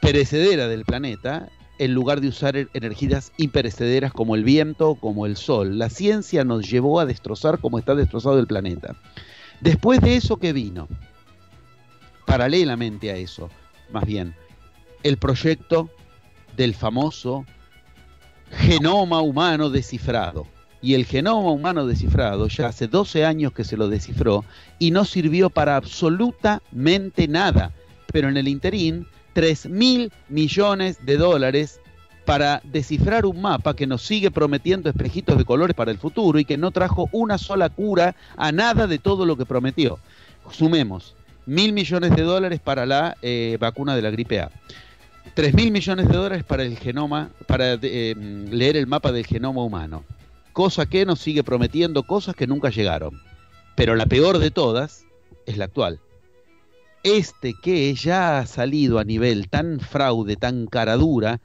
perecedera del planeta en lugar de usar energías imperecederas como el viento o como el sol. La ciencia nos llevó a destrozar como está destrozado el planeta. Después de eso, ¿qué vino? Paralelamente a eso, más bien, el proyecto del famoso genoma humano descifrado. Y el genoma humano descifrado ya hace 12 años que se lo descifró y no sirvió para absolutamente nada. Pero en el interín, $3.000 millones para descifrar un mapa que nos sigue prometiendo espejitos de colores para el futuro y que no trajo una sola cura a nada de todo lo que prometió. Sumemos, $1.000 millones para la vacuna de la gripe A. $3.000 millones para el genoma, para leer el mapa del genoma humano. Cosa que nos sigue prometiendo cosas que nunca llegaron. Pero la peor de todas es la actual. Que ya ha salido a nivel tan fraude, tan cara dura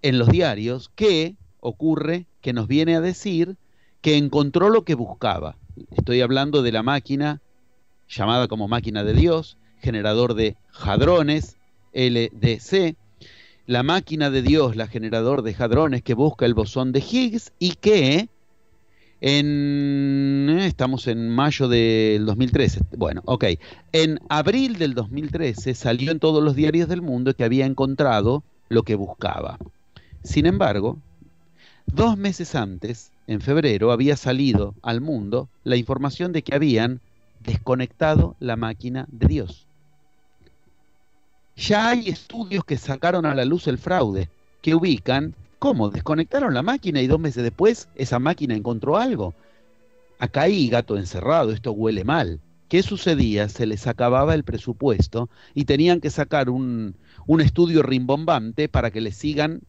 en los diarios, que ocurre que nos viene a decir que encontró lo que buscaba. Estoy hablando de la máquina llamada como máquina de Dios, generador de hadrones, LDC, la máquina de Dios, la generador de hadrones que busca el bosón de Higgs y que estamos en mayo del 2013, bueno, ok, en abril del 2013 salió en todos los diarios del mundo que había encontrado lo que buscaba. Sin embargo, 2 meses antes, en febrero, había salido al mundo la información de que habían desconectado la máquina de Dios. Ya hay estudios que sacaron a la luz el fraude, que ubican cómo desconectaron la máquina y 2 meses después esa máquina encontró algo. Acá hay gato encerrado, esto huele mal. ¿Qué sucedía? Se les acababa el presupuesto y tenían que sacar un estudio rimbombante para que les sigan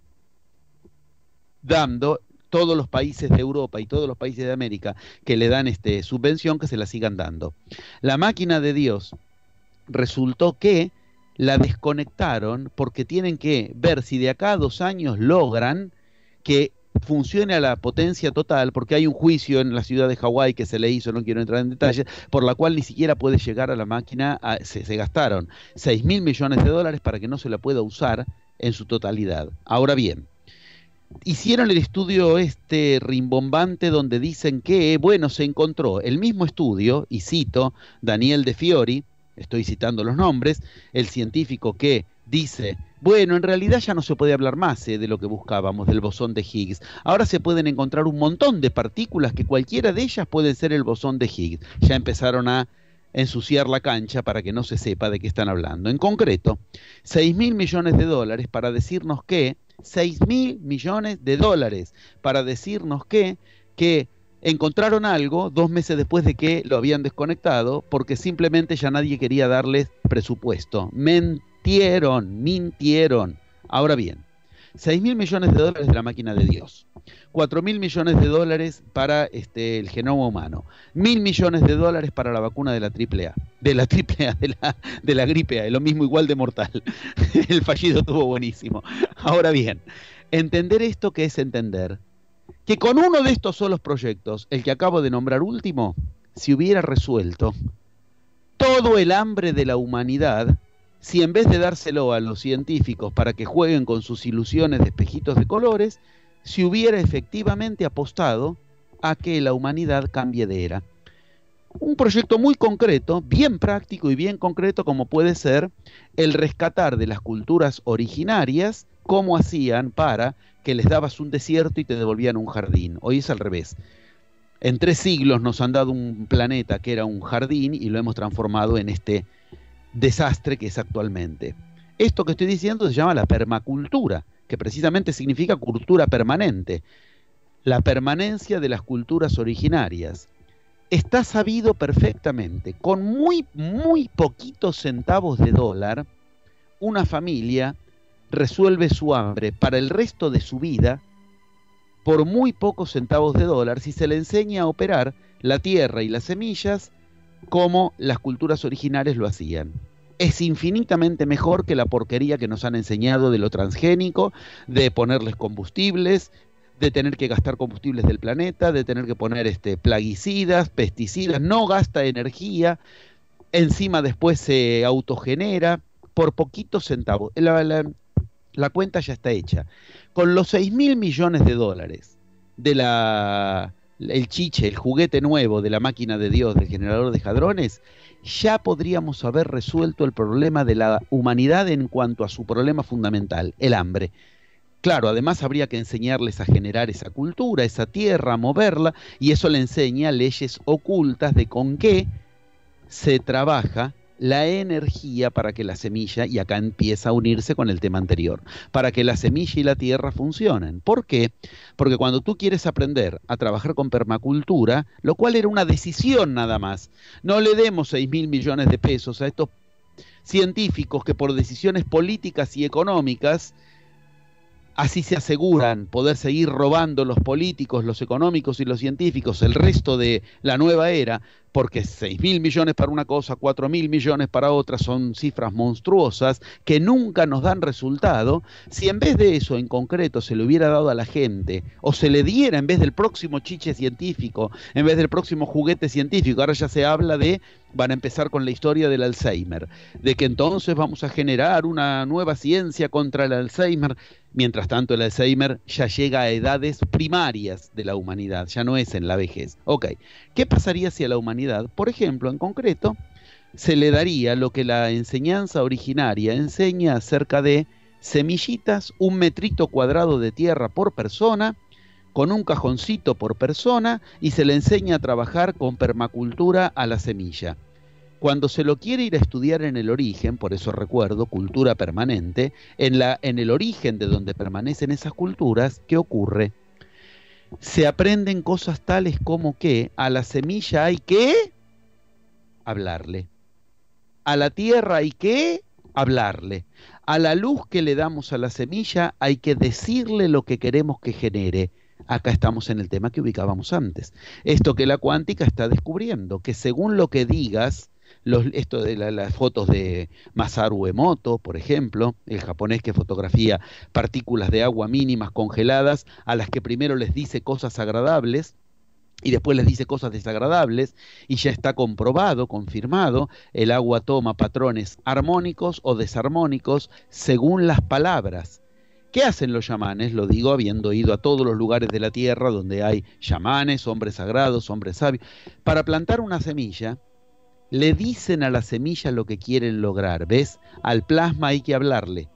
dando todos los países de Europa y todos los países de América que le dan subvención, que se la sigan dando. La máquina de Dios resultó que la desconectaron porque tienen que ver si de acá a 2 años logran que funcione a la potencia total, porque hay un juicio en la ciudad de Hawái que se le hizo, no quiero entrar en detalle, por la cual ni siquiera puede llegar a la máquina, se gastaron 6.000 millones de dólares para que no se la pueda usar en su totalidad. Ahora bien, hicieron el estudio rimbombante donde dicen que, bueno, se encontró el mismo estudio, y cito, Daniel De Fiori, estoy citando los nombres, el científico que dice, bueno, en realidad ya no se puede hablar más de lo que buscábamos, del bosón de Higgs. Ahora se pueden encontrar un montón de partículas que cualquiera de ellas puede ser el bosón de Higgs. Ya empezaron a ensuciar la cancha para que no se sepa de qué están hablando. En concreto, 6.000 millones de dólares para decirnos que, 6.000 millones de dólares para decirnos que encontraron algo 2 meses después de que lo habían desconectado porque simplemente ya nadie quería darles presupuesto. Mintieron. Ahora bien, 6.000 millones de dólares de la máquina de Dios, 4.000 millones de dólares para el genoma humano, 1.000 millones de dólares para la vacuna de la AAA, de la gripe A, lo mismo, igual de mortal. El fallido estuvo buenísimo. Ahora bien, entender esto que es entender que con uno de estos solos proyectos, el que acabo de nombrar último, se hubiera resuelto todo el hambre de la humanidad si en vez de dárselo a los científicos para que jueguen con sus ilusiones de espejitos de colores, se hubiera efectivamente apostado a que la humanidad cambie de era. Un proyecto muy concreto, bien práctico y bien concreto, como puede ser el rescatar de las culturas originarias cómo hacían para que les dabas un desierto y te devolvían un jardín. Hoy es al revés. En 3 siglos nos han dado un planeta que era un jardín y lo hemos transformado en este desastre que es actualmente. Esto que estoy diciendo se llama la permacultura, que precisamente significa cultura permanente. La permanencia de las culturas originarias. Está sabido perfectamente, con muy poquitos centavos de dólar, una familia resuelve su hambre para el resto de su vida por muy pocos centavos de dólar si se le enseña a operar la tierra y las semillas como las culturas originales lo hacían. Es infinitamente mejor que la porquería que nos han enseñado de lo transgénico, de ponerles combustibles, de tener que gastar combustibles del planeta, de tener que poner plaguicidas, pesticidas, no gasta energía, encima después se autogenera por poquitos centavos. La cuenta ya está hecha. Con los 6.000 millones de dólares de el chiche, el juguete nuevo de la máquina de Dios, del generador de hadrones, ya podríamos haber resuelto el problema de la humanidad en cuanto a su problema fundamental, el hambre. Claro, además habría que enseñarles a generar esa cultura, esa tierra, a moverla, y eso le enseña leyes ocultas de con qué se trabaja la energía para que la semilla, y acá empieza a unirse con el tema anterior, para que la semilla y la tierra funcionen. ¿Por qué? Porque cuando tú quieres aprender a trabajar con permacultura, lo cual era una decisión nada más, no le demos 6.000 millones de pesos a estos científicos que por decisiones políticas y económicas así se aseguran poder seguir robando los políticos, los económicos y los científicos el resto de la nueva era, porque 6.000 millones para una cosa, 4.000 millones para otra, son cifras monstruosas que nunca nos dan resultado. Si en vez de eso en concreto se le hubiera dado a la gente, o se le diera en vez del próximo chiche científico, en vez del próximo juguete científico, ahora ya se habla de van a empezar con la historia del Alzheimer, de que entonces vamos a generar una nueva ciencia contra el Alzheimer. Mientras tanto, el Alzheimer ya llega a edades primarias de la humanidad, ya no es en la vejez. Ok, ¿qué pasaría si a la humanidad, por ejemplo, en concreto, se le daría lo que la enseñanza originaria enseña acerca de semillitas, 1 m² de tierra por persona, con un cajoncito por persona, y se le enseña a trabajar con permacultura a la semilla? Cuando se lo quiere ir a estudiar en el origen, por eso recuerdo, cultura permanente, en el origen de donde permanecen esas culturas, ¿qué ocurre? Se aprenden cosas tales como que a la semilla hay que hablarle, a la tierra hay que hablarle, a la luz que le damos a la semilla hay que decirle lo que queremos que genere. Acá estamos en el tema que ubicábamos antes. Esto que la cuántica está descubriendo, que según lo que digas, esto de las fotos de Masaru Emoto, por ejemplo, el japonés que fotografía partículas de agua mínimas congeladas, a las que primero les dice cosas agradables y después les dice cosas desagradables, y ya está comprobado, confirmado, el agua toma patrones armónicos o desarmónicos según las palabras. ¿Qué hacen los chamanes? Lo digo habiendo ido a todos los lugares de la tierra donde hay chamanes, hombres sagrados, hombres sabios. Para plantar una semilla, le dicen a la semilla lo que quieren lograr, ¿ves? Al plasma hay que hablarle.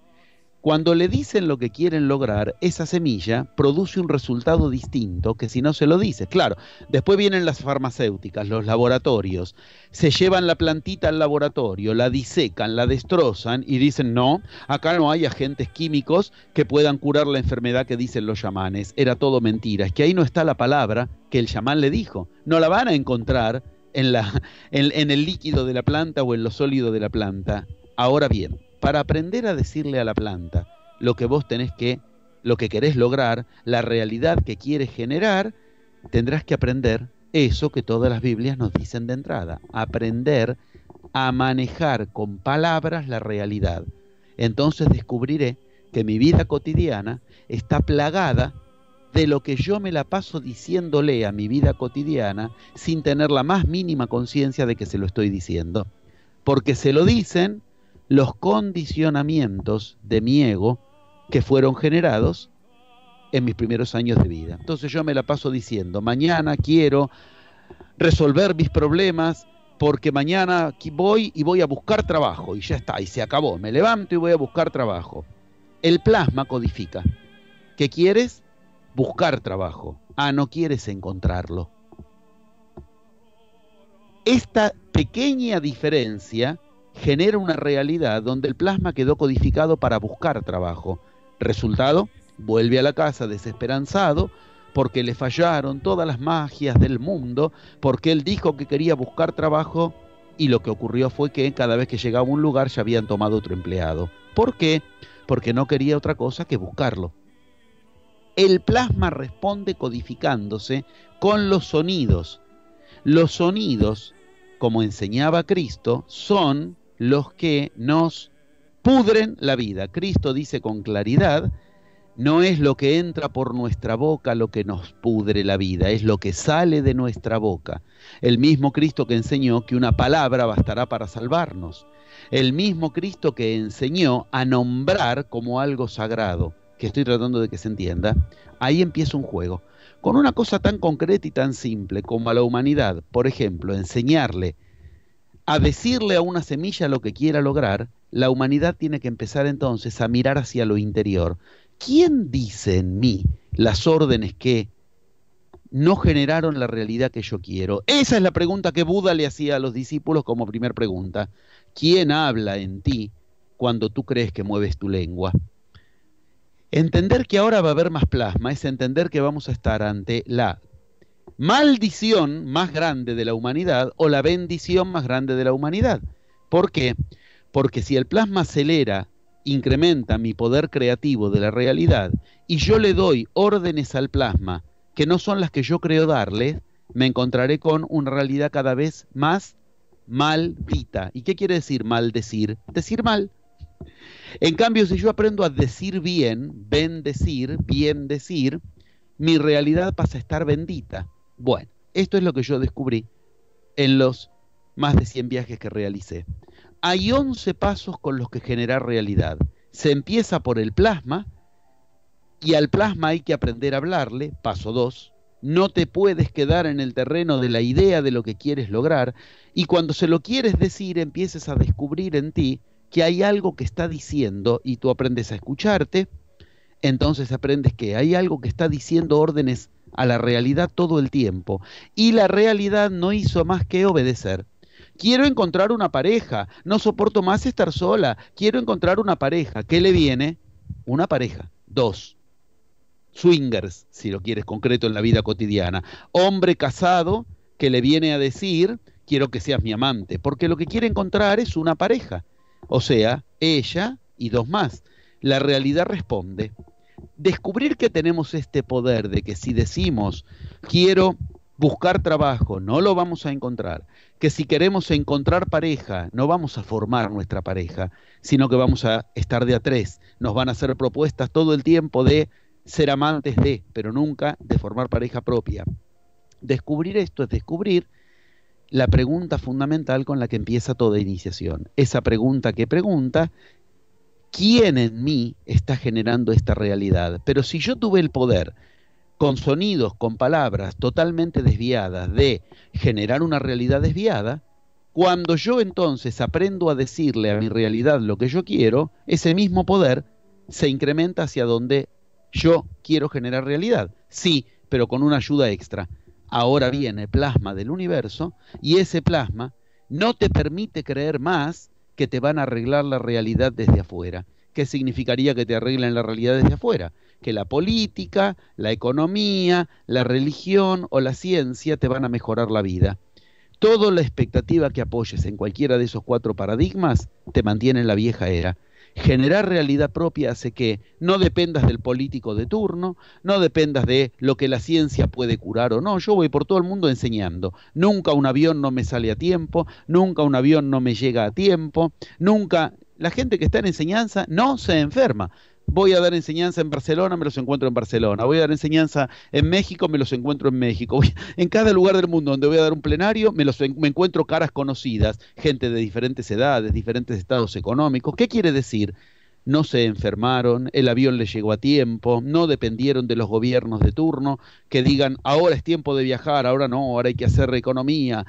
Cuando le dicen lo que quieren lograr, esa semilla produce un resultado distinto que si no se lo dice. Claro, después vienen las farmacéuticas, los laboratorios, se llevan la plantita al laboratorio, la disecan, la destrozan y dicen, no, acá no hay agentes químicos que puedan curar la enfermedad que dicen los chamanes. Era todo mentira, es que ahí no está la palabra que el chamán le dijo. No la van a encontrar en el líquido de la planta o en lo sólido de la planta. Ahora bien, para aprender a decirle a la planta lo que vos lo que querés lograr, la realidad que quieres generar, tendrás que aprender eso que todas las Biblias nos dicen de entrada, aprender a manejar con palabras la realidad. Entonces descubriré que mi vida cotidiana está plagada de lo que yo me la paso diciéndole a mi vida cotidiana sin tener la más mínima conciencia de que se lo estoy diciendo. Porque se lo dicen los condicionamientos de mi ego que fueron generados en mis primeros años de vida. Entonces yo me la paso diciendo, mañana quiero resolver mis problemas porque mañana voy a buscar trabajo y ya está, y se acabó. Me levanto y voy a buscar trabajo. El plasma codifica. ¿Qué quieres? Buscar trabajo. Ah, no quieres encontrarlo. Esta pequeña diferencia genera una realidad donde el plasma quedó codificado para buscar trabajo. Resultado, vuelve a la casa desesperanzado porque le fallaron todas las magias del mundo, porque él dijo que quería buscar trabajo y lo que ocurrió fue que cada vez que llegaba a un lugar ya habían tomado otro empleado. ¿Por qué? Porque no quería otra cosa que buscarlo. El plasma responde codificándose con los sonidos. Los sonidos, como enseñaba Cristo, son los que nos pudren la vida. Cristo dice con claridad, no es lo que entra por nuestra boca lo que nos pudre la vida, es lo que sale de nuestra boca. El mismo Cristo que enseñó que una palabra bastará para salvarnos. El mismo Cristo que enseñó a nombrar como algo sagrado, que estoy tratando de que se entienda. Ahí empieza un juego. Con una cosa tan concreta y tan simple como a la humanidad, por ejemplo, enseñarle a decirle a una semilla lo que quiera lograr, la humanidad tiene que empezar entonces a mirar hacia lo interior. ¿Quién dice en mí las órdenes que no generaron la realidad que yo quiero? Esa es la pregunta que Buda le hacía a los discípulos como primer pregunta. ¿Quién habla en ti cuando tú crees que mueves tu lengua? Entender que ahora va a haber más plasma es entender que vamos a estar ante la maldición más grande de la humanidad o la bendición más grande de la humanidad. ¿Por qué? Porque si el plasma acelera, incrementa mi poder creativo de la realidad y yo le doy órdenes al plasma que no son las que yo creo darle, me encontraré con una realidad cada vez más maldita. ¿Y qué quiere decir maldecir? Decir mal. En cambio, si yo aprendo a decir bien, bendecir, bien decir, mi realidad pasa a estar bendita. Bueno, esto es lo que yo descubrí en los más de 100 viajes que realicé. Hay 11 pasos con los que generar realidad. Se empieza por el plasma, y al plasma hay que aprender a hablarle, paso 2. No te puedes quedar en el terreno de la idea de lo que quieres lograr, y cuando se lo quieres decir, empieces a descubrir en ti que hay algo que está diciendo, y tú aprendes a escucharte. Entonces aprendes que hay algo que está diciendo órdenes a la realidad todo el tiempo, y la realidad no hizo más que obedecer. Quiero encontrar una pareja, no soporto más estar sola, quiero encontrar una pareja. ¿Qué le viene? Una pareja. 2. Swingers, si lo quieres concreto en la vida cotidiana. Hombre casado que le viene a decir, quiero que seas mi amante, porque lo que quiere encontrar es una pareja. O sea, ella y 2 más. La realidad responde. Descubrir que tenemos este poder de que si decimos, quiero buscar trabajo, no lo vamos a encontrar. Que si queremos encontrar pareja, no vamos a formar nuestra pareja, sino que vamos a estar de a 3. Nos van a hacer propuestas todo el tiempo de ser amantes de, pero nunca de formar pareja propia. Descubrir esto es descubrir la pregunta fundamental con la que empieza toda iniciación. Esa pregunta que pregunta, ¿quién en mí está generando esta realidad? Pero si yo tuve el poder, con sonidos, con palabras totalmente desviadas, de generar una realidad desviada, cuando yo entonces aprendo a decirle a mi realidad lo que yo quiero, ese mismo poder se incrementa hacia donde yo quiero generar realidad. Sí, pero con una ayuda extra. Ahora viene el plasma del universo, y ese plasma no te permite creer más que te van a arreglar la realidad desde afuera. ¿Qué significaría que te arreglen la realidad desde afuera? Que la política, la economía, la religión o la ciencia te van a mejorar la vida. Toda la expectativa que apoyes en cualquiera de esos 4 paradigmas te mantiene en la vieja era. Generar realidad propia hace que no dependas del político de turno, no dependas de lo que la ciencia puede curar o no. Yo voy por todo el mundo enseñando. Nunca un avión no me sale a tiempo, nunca un avión no me llega a tiempo, nunca... La gente que está en enseñanza no se enferma. Voy a dar enseñanza en Barcelona, me los encuentro en Barcelona. Voy a dar enseñanza en México, me los encuentro en México. En cada lugar del mundo donde voy a dar un plenario, me encuentro caras conocidas, gente de diferentes edades, diferentes estados económicos. ¿Qué quiere decir? No se enfermaron, el avión les llegó a tiempo, no dependieron de los gobiernos de turno que digan, ahora es tiempo de viajar, ahora no, ahora hay que hacer economía.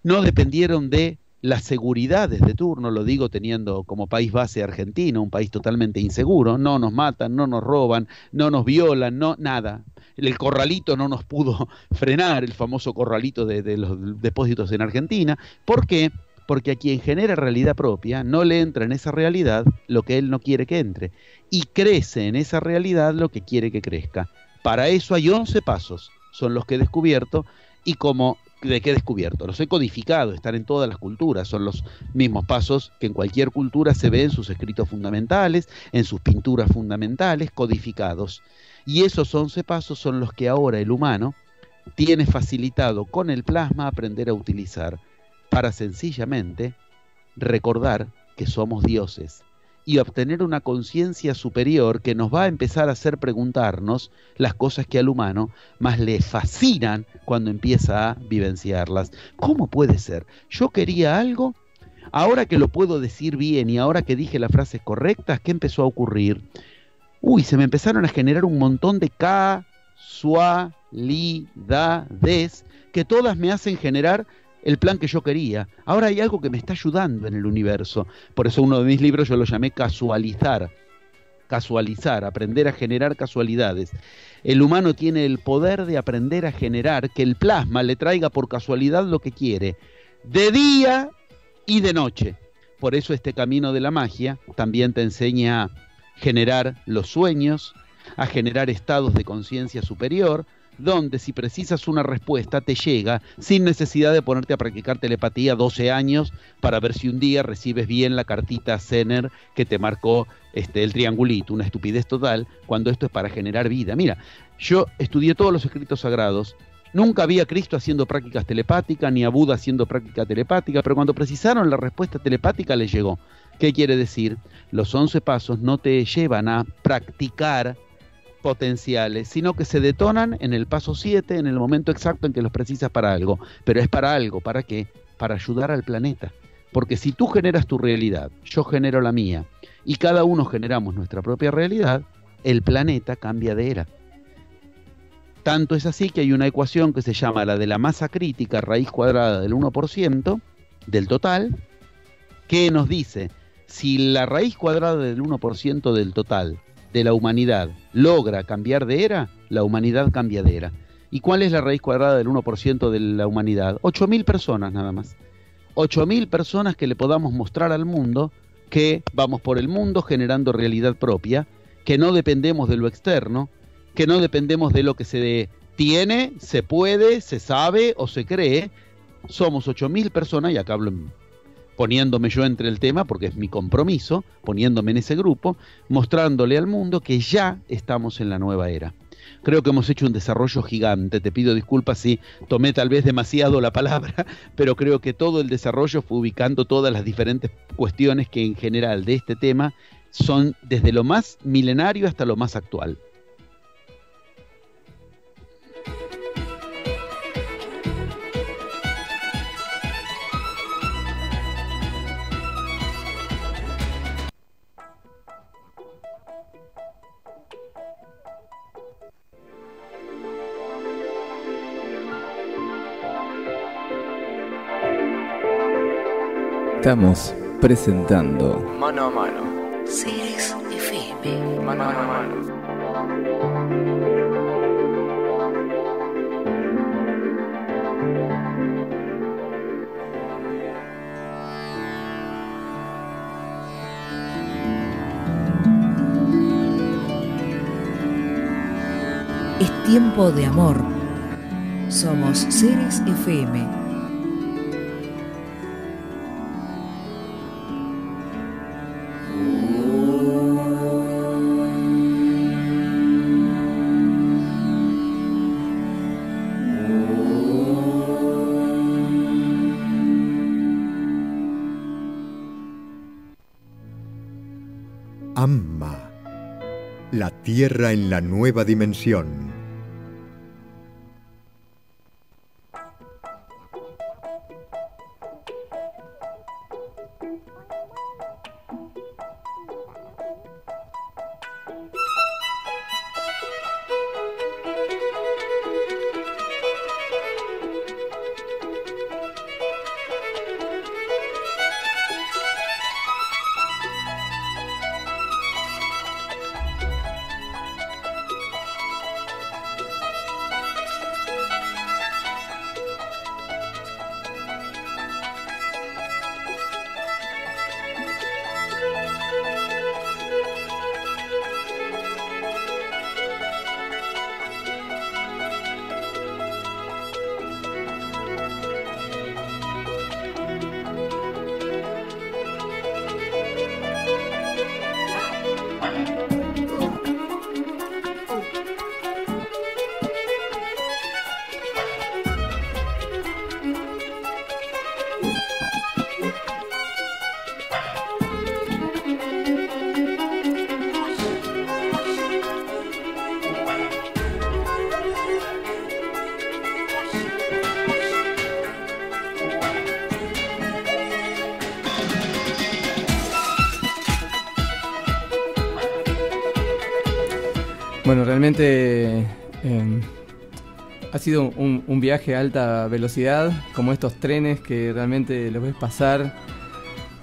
No dependieron de las seguridades de turno, lo digo teniendo como país base Argentina, un país totalmente inseguro. No nos matan, no nos roban, no nos violan, no nada. El corralito no nos pudo frenar, el famoso corralito de los depósitos en Argentina. ¿Por qué? Porque a quien genera realidad propia no le entra en esa realidad lo que él no quiere que entre, y crece en esa realidad lo que quiere que crezca. Para eso hay 11 pasos, son los que he descubierto. Y como ¿de qué he descubierto? Los he codificado, están en todas las culturas, son los mismos pasos que en cualquier cultura se ven en sus escritos fundamentales, en sus pinturas fundamentales, codificados. Y esos 11 pasos son los que ahora el humano tiene facilitado con el plasma aprender a utilizar para sencillamente recordar que somos dioses y obtener una conciencia superior que nos va a empezar a hacer preguntarnos las cosas que al humano más le fascinan cuando empieza a vivenciarlas. ¿Cómo puede ser? Yo quería algo, ahora que lo puedo decir bien y ahora que dije las frases correctas, ¿qué empezó a ocurrir? Se me empezaron a generar un montón de casualidades que todas me hacen generar el plan que yo quería. Ahora hay algo que me está ayudando en el universo. Por eso uno de mis libros yo lo llamé casualizar. Casualizar, aprender a generar casualidades. El humano tiene el poder de aprender a generar que el plasma le traiga por casualidad lo que quiere, de día y de noche. Por eso este camino de la magia también te enseña a generar los sueños, a generar estados de conciencia superior, donde si precisas una respuesta te llega sin necesidad de ponerte a practicar telepatía 12 años para ver si un día recibes bien la cartita Zener que te marcó el triangulito, una estupidez total, cuando esto es para generar vida. Mira, yo estudié todos los escritos sagrados, nunca vi a Cristo haciendo prácticas telepáticas, ni a Buda haciendo práctica telepática, pero cuando precisaron la respuesta telepática les llegó. ¿Qué quiere decir? Los 11 pasos no te llevan a practicar potenciales, sino que se detonan en el paso 7, en el momento exacto en que los precisas para algo. Pero es para algo, ¿para qué? para ayudar al planeta. Porque si tú generas tu realidad, yo genero la mía, y cada uno generamos nuestra propia realidad, el planeta cambia de era. Tanto es así que hay una ecuación que se llama la de la masa crítica, raíz cuadrada del 1% del total, que nos dice, si la raíz cuadrada del 1% del total de la humanidad logra cambiar de era, la humanidad cambia de era. ¿Y cuál es la raíz cuadrada del 1% de la humanidad? 8.000 personas nada más. 8.000 personas que le podamos mostrar al mundo que vamos por el mundo generando realidad propia, que no dependemos de lo externo, que no dependemos de lo que se tiene, se puede, se sabe o se cree. Somos 8.000 personas, y acá hablo poniéndome yo entre el tema, porque es mi compromiso, poniéndome en ese grupo, mostrándole al mundo que ya estamos en la nueva era. Creo que hemos hecho un desarrollo gigante, te pido disculpas si tomé tal vez demasiado la palabra, pero creo que todo el desarrollo fue ubicando todas las diferentes cuestiones que en general de este tema son desde lo más milenario hasta lo más actual. Estamos presentando Mano a mano. Ceres FM. Mano a mano. Es tiempo de amor. Somos Ceres FM. Amma, la Tierra en la nueva dimensión. Bueno, realmente ha sido un viaje a alta velocidad, como estos trenes que realmente los ves pasar.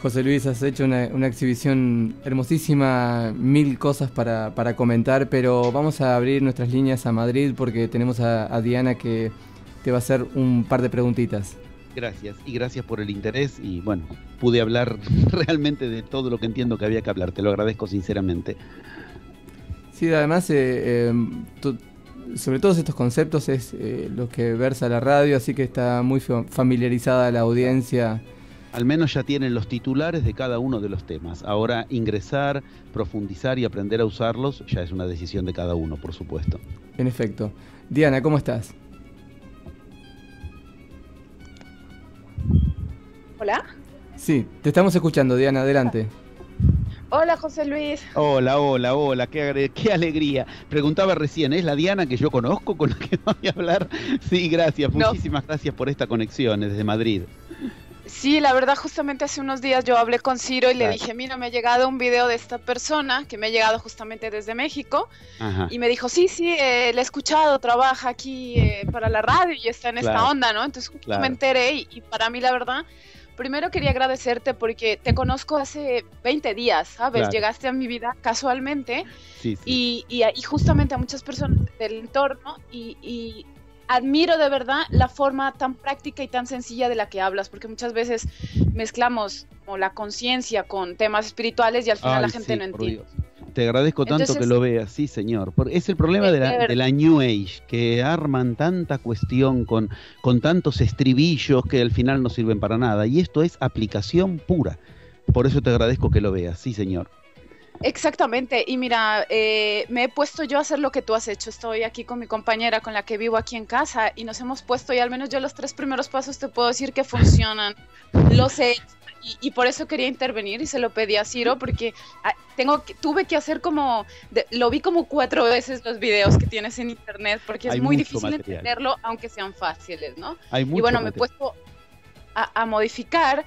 José Luis, has hecho una exhibición hermosísima, 1000 cosas para comentar, pero vamos a abrir nuestras líneas a Madrid porque tenemos a Diana que te va a hacer un par de preguntitas. Gracias, y gracias por el interés, y bueno, pude hablar realmente de todo lo que entiendo que había que hablar, te lo agradezco sinceramente. Sí, además, sobre todos estos conceptos es lo que versa la radio, así que está muy familiarizada la audiencia. Al menos ya tienen los titulares de cada uno de los temas. Ahora ingresar, profundizar y aprender a usarlos ya es una decisión de cada uno, por supuesto. En efecto. Diana, ¿cómo estás? ¿Hola? Sí, te estamos escuchando, Diana, adelante. Hola, José Luis. Hola, qué alegría. Preguntaba recién, ¿es la Diana que yo conozco con la que voy a hablar? Sí, gracias, muchísimas gracias por esta conexión desde Madrid. Sí, la verdad, justamente hace unos días yo hablé con Ciro y le Claro. dije, mira, me ha llegado un video de esta persona que me ha llegado justamente desde México Ajá, y me dijo, sí, le he escuchado, trabaja aquí para la radio y está en esta claro, onda, ¿no? Entonces justo claro. me enteré y para mí la verdad, primero quería agradecerte porque te conozco hace 20 días, ¿sabes? Claro. Llegaste a mi vida casualmente Sí, sí. y justamente a muchas personas del entorno y admiro de verdad la forma tan práctica y tan sencilla de la que hablas, porque muchas veces mezclamos como la conciencia con temas espirituales y al final la Ay, gente sí, no por entiende. Dios. Te agradezco tanto que Entonces, lo veas, sí, señor. Porque es el problema de la New Age, que arman tanta cuestión con tantos estribillos que al final no sirven para nada. Y esto es aplicación pura. Por eso te agradezco que lo veas, sí, señor. exactamente, y mira, me he puesto yo a hacer lo que tú has hecho. Estoy aquí con mi compañera con la que vivo aquí en casa y nos hemos puesto, y al menos yo los 3 primeros pasos te puedo decir que funcionan. Los he hecho y por eso quería intervenir y se lo pedí a Ciro porque tuve que hacer lo vi como 4 veces los videos que tienes en internet porque es Hay muy mucho difícil material. entenderlo aunque sean fáciles, ¿no? Hay Y mucho bueno, me he material. puesto a modificar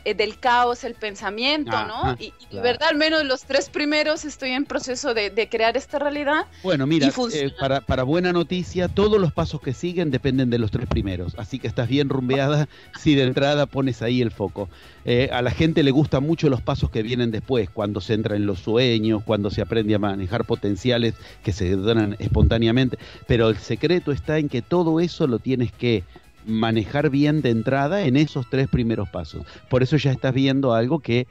del caos el pensamiento, ¿no? Ajá, Y de claro. verdad, al menos los 3 primeros estoy en proceso de crear esta realidad Bueno, mira, y funciona. para buena noticia, todos los pasos que siguen dependen de los 3 primeros. Así que estás bien rumbeada si de entrada pones ahí el foco. A la gente le gustan mucho los pasos que vienen después, cuando se entra en los sueños, cuando se aprende a manejar potenciales que se donan espontáneamente. Pero el secreto está en que todo eso lo tienes que manejar bien de entrada en esos 3 primeros pasos. Por eso ya estás viendo algo que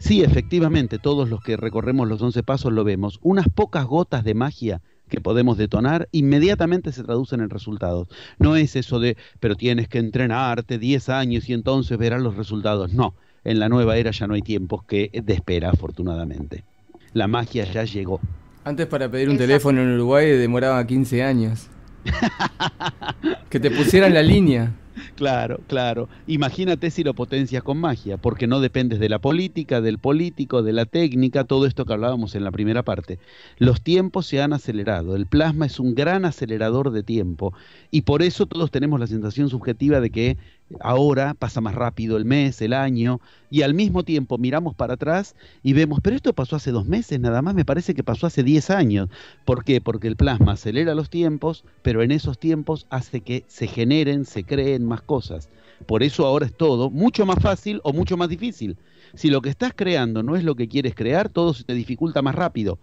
sí, efectivamente, todos los que recorremos los 11 pasos lo vemos. Unas pocas gotas de magia que podemos detonar, inmediatamente se traducen en resultados. No es eso de, pero tienes que entrenarte 10 años y entonces verás los resultados. No, en la nueva era ya no hay tiempos de espera, afortunadamente. La magia ya llegó. Antes para pedir un Exacto. teléfono en Uruguay demoraba 15 años. Que te pusieran la línea. Claro, claro. Imagínate si lo potencias con magia, porque no dependes de la política, del político, de la técnica, todo esto que hablábamos en la primera parte. Los tiempos se han acelerado, el plasma es un gran acelerador de tiempo y por eso todos tenemos la sensación subjetiva de que ahora pasa más rápido el mes, el año, y al mismo tiempo miramos para atrás y vemos, pero esto pasó hace 2 meses nada más, me parece que pasó hace 10 años. ¿Por qué? Porque el plasma acelera los tiempos, pero en esos tiempos hace que se generen, se creen más cosas. Por eso ahora es todo mucho más fácil o mucho más difícil. Si lo que estás creando no es lo que quieres crear, todo se te dificulta más rápido.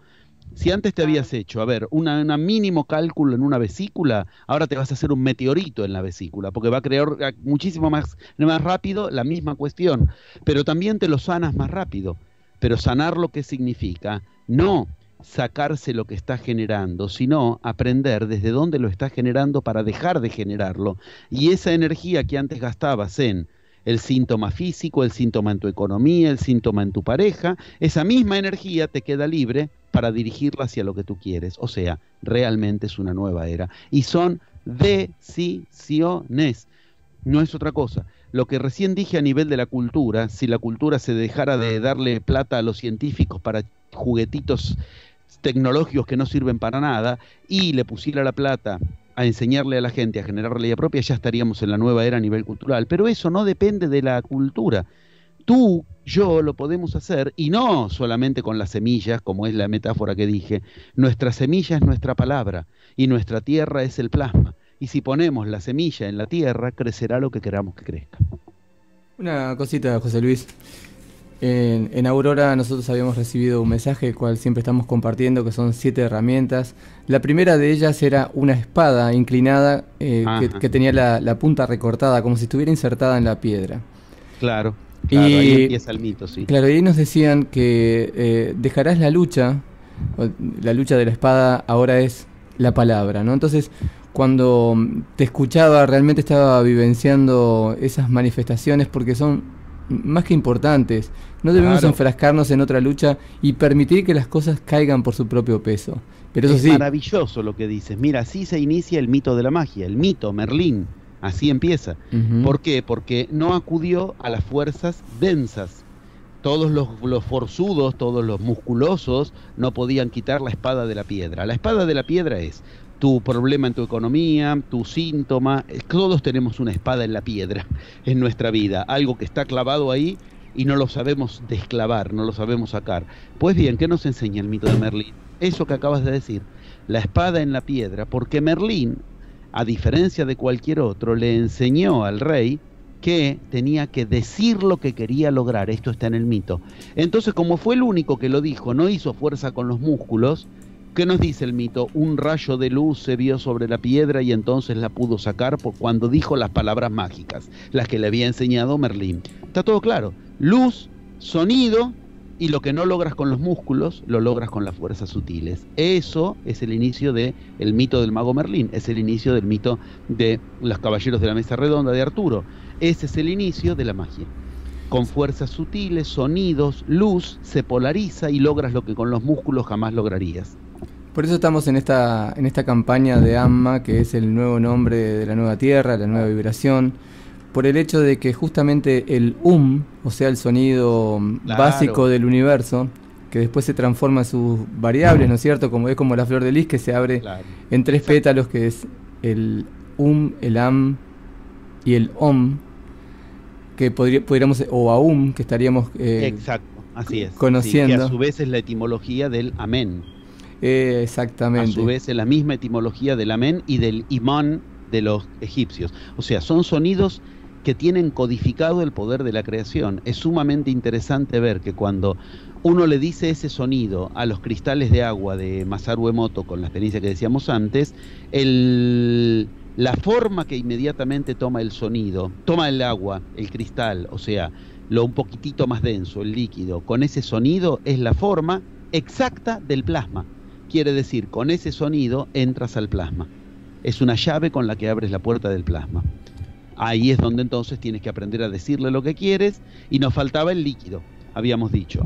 Si antes te habías hecho, a ver, un mínimo cálculo en una vesícula, ahora te vas a hacer un meteorito en la vesícula, porque va a crear muchísimo más rápido la misma cuestión, pero también te lo sanas más rápido. Pero sanar lo que significa, no sacarse lo que está generando, sino aprender desde dónde lo está generando para dejar de generarlo. Y esa energía que antes gastabas en el síntoma físico, el síntoma en tu economía, el síntoma en tu pareja, esa misma energía te queda libre para dirigirla hacia lo que tú quieres. O sea, realmente es una nueva era. Y son decisiones, no es otra cosa. Lo que recién dije a nivel de la cultura, si la cultura se dejara de darle plata a los científicos para juguetitos tecnológicos que no sirven para nada y le pusiera la plata a enseñarle a la gente a generar realidad propia, ya estaríamos en la nueva era a nivel cultural. Pero eso no depende de la cultura. Tú, yo lo podemos hacer, y no solamente con las semillas, como es la metáfora que dije. Nuestra semilla es nuestra palabra, y nuestra tierra es el plasma. Y si ponemos la semilla en la tierra, crecerá lo que queramos que crezca. Una cosita, José Luis. En Aurora nosotros habíamos recibido un mensaje, el cual siempre estamos compartiendo, que son 7 herramientas. La primera de ellas era una espada inclinada que tenía la punta recortada, como si estuviera insertada en la piedra. Claro, Y, ahí empieza el mito, sí. Claro, y ahí nos decían que dejarás la lucha de la espada ahora es la palabra, ¿no? Entonces, cuando te escuchaba, realmente estaba vivenciando esas manifestaciones porque son más que importantes. No debemos enfrascarnos en otra lucha y permitir que las cosas caigan por su propio peso. Pero eso es sí, maravilloso lo que dices. Mira, así se inicia el mito de la magia, el mito, Merlín. Así empieza. ¿Por qué? Porque no acudió a las fuerzas densas. Todos los forzudos, todos los musculosos no podían quitar la espada de la piedra. La espada de la piedra es tu problema en tu economía, tu síntoma. Todos tenemos una espada en la piedra en nuestra vida, algo que está clavado ahí y no lo sabemos desclavar, no lo sabemos sacar. Pues bien, ¿qué nos enseña el mito de Merlín? Eso que acabas de decir, la espada en la piedra, porque Merlín, a diferencia de cualquier otro, le enseñó al rey que tenía que decir lo que quería lograr. Esto está en el mito. Entonces, como fue el único que lo dijo, no hizo fuerza con los músculos. ¿Qué nos dice el mito? Un rayo de luz se vio sobre la piedra y entonces la pudo sacar cuando dijo las palabras mágicas, las que le había enseñado Merlín. Está todo claro. Luz, sonido, y lo que no logras con los músculos, lo logras con las fuerzas sutiles. Eso es el inicio del mito del mago Merlín, es el inicio del mito de los caballeros de la mesa redonda de Arturo. Ese es el inicio de la magia. Con fuerzas sutiles, sonidos, luz, se polariza y logras lo que con los músculos jamás lograrías. Por eso estamos en esta campaña de AMMA, que es el nuevo nombre de la nueva Tierra, la nueva vibración, por el hecho de que justamente el o sea, el sonido básico del universo, que después se transforma en sus variables, ¿no es cierto? Como es como la flor de lis, que se abre en 3 pétalos, que es el el am y el om, que podríamos, o aum, que estaríamos exacto, así es, conociendo. Sí, que a su vez es la etimología del amén. Exactamente. A su vez es la misma etimología del amén y del imán de los egipcios. O sea, son sonidos que tienen codificado el poder de la creación. Es sumamente interesante ver que cuando uno le dice ese sonido a los cristales de agua de Masaru Emoto, con la experiencia que decíamos antes, la forma que inmediatamente toma el sonido, toma el agua, el cristal, o sea, lo un poquitito más denso, el líquido, con ese sonido es la forma exacta del plasma. Quiere decir, con ese sonido entras al plasma. Es una llave con la que abres la puerta del plasma. Ahí es donde entonces tienes que aprender a decirle lo que quieres, y nos faltaba el líquido, habíamos dicho.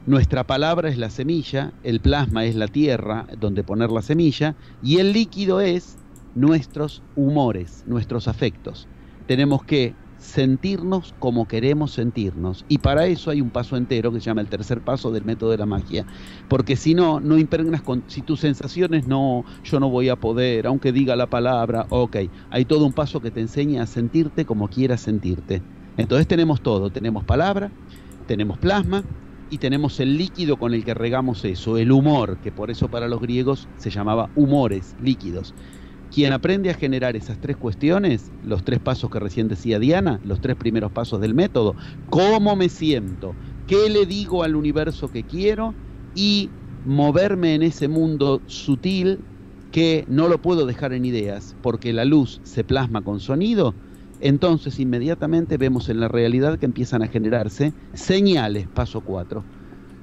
Nuestra palabra es la semilla, el plasma es la tierra donde poner la semilla, y el líquido es nuestros humores, nuestros afectos. Tenemos que sentirnos como queremos sentirnos, y para eso hay un paso entero que se llama el tercer paso del método de la magia, porque si no impregnas si tus sensaciones no, yo no voy a poder, aunque diga la palabra, ok, hay todo un paso que te enseña a sentirte como quieras sentirte. Entonces tenemos todo, tenemos palabra, tenemos plasma y tenemos el líquido con el que regamos eso, el humor, que por eso para los griegos se llamaba humores, líquidos. Quien aprende a generar esas 3 cuestiones, los 3 pasos que recién decía Diana, los 3 primeros pasos del método, cómo me siento, qué le digo al universo que quiero, y moverme en ese mundo sutil que no lo puedo dejar en ideas, porque la luz se plasma con sonido, entonces inmediatamente vemos en la realidad que empiezan a generarse señales, paso 4,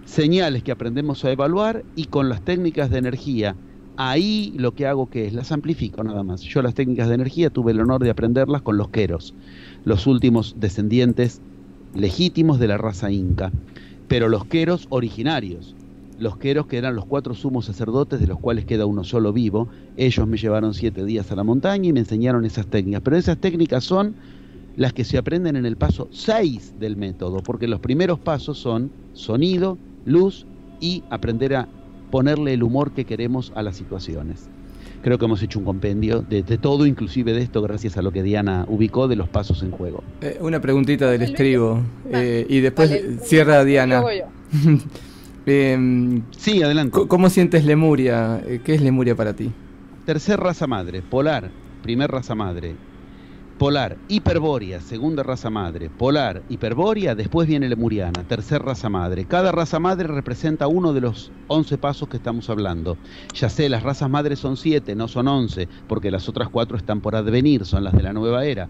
señales que aprendemos a evaluar, y con las técnicas de energía, ahí lo que hago que es, las amplifico nada más. Yo las técnicas de energía tuve el honor de aprenderlas con los queros, los últimos descendientes legítimos de la raza inca, pero los queros originarios, los queros que eran los 4 sumos sacerdotes, de los cuales queda uno solo vivo. Ellos me llevaron 7 días a la montaña y me enseñaron esas técnicas, pero esas técnicas son las que se aprenden en el paso 6 del método, porque los primeros pasos son sonido, luz y aprender a ponerle el humor que queremos a las situaciones. Creo que hemos hecho un compendio de todo, inclusive de esto, gracias a lo que Diana ubicó de los pasos en juego. Una preguntita del estribo, y después cierra Diana. Sí, adelante. ¿Cómo sientes Lemuria? ¿Qué es Lemuria para ti? Tercer raza madre, polar, primer raza madre. Polar, hiperbórea, segunda raza madre. Polar, hiperbórea, después viene lemuriana, tercer raza madre. Cada raza madre representa uno de los 11 pasos que estamos hablando. Ya sé, las razas madres son 7, no son 11, porque las otras 4 están por advenir, son las de la nueva era.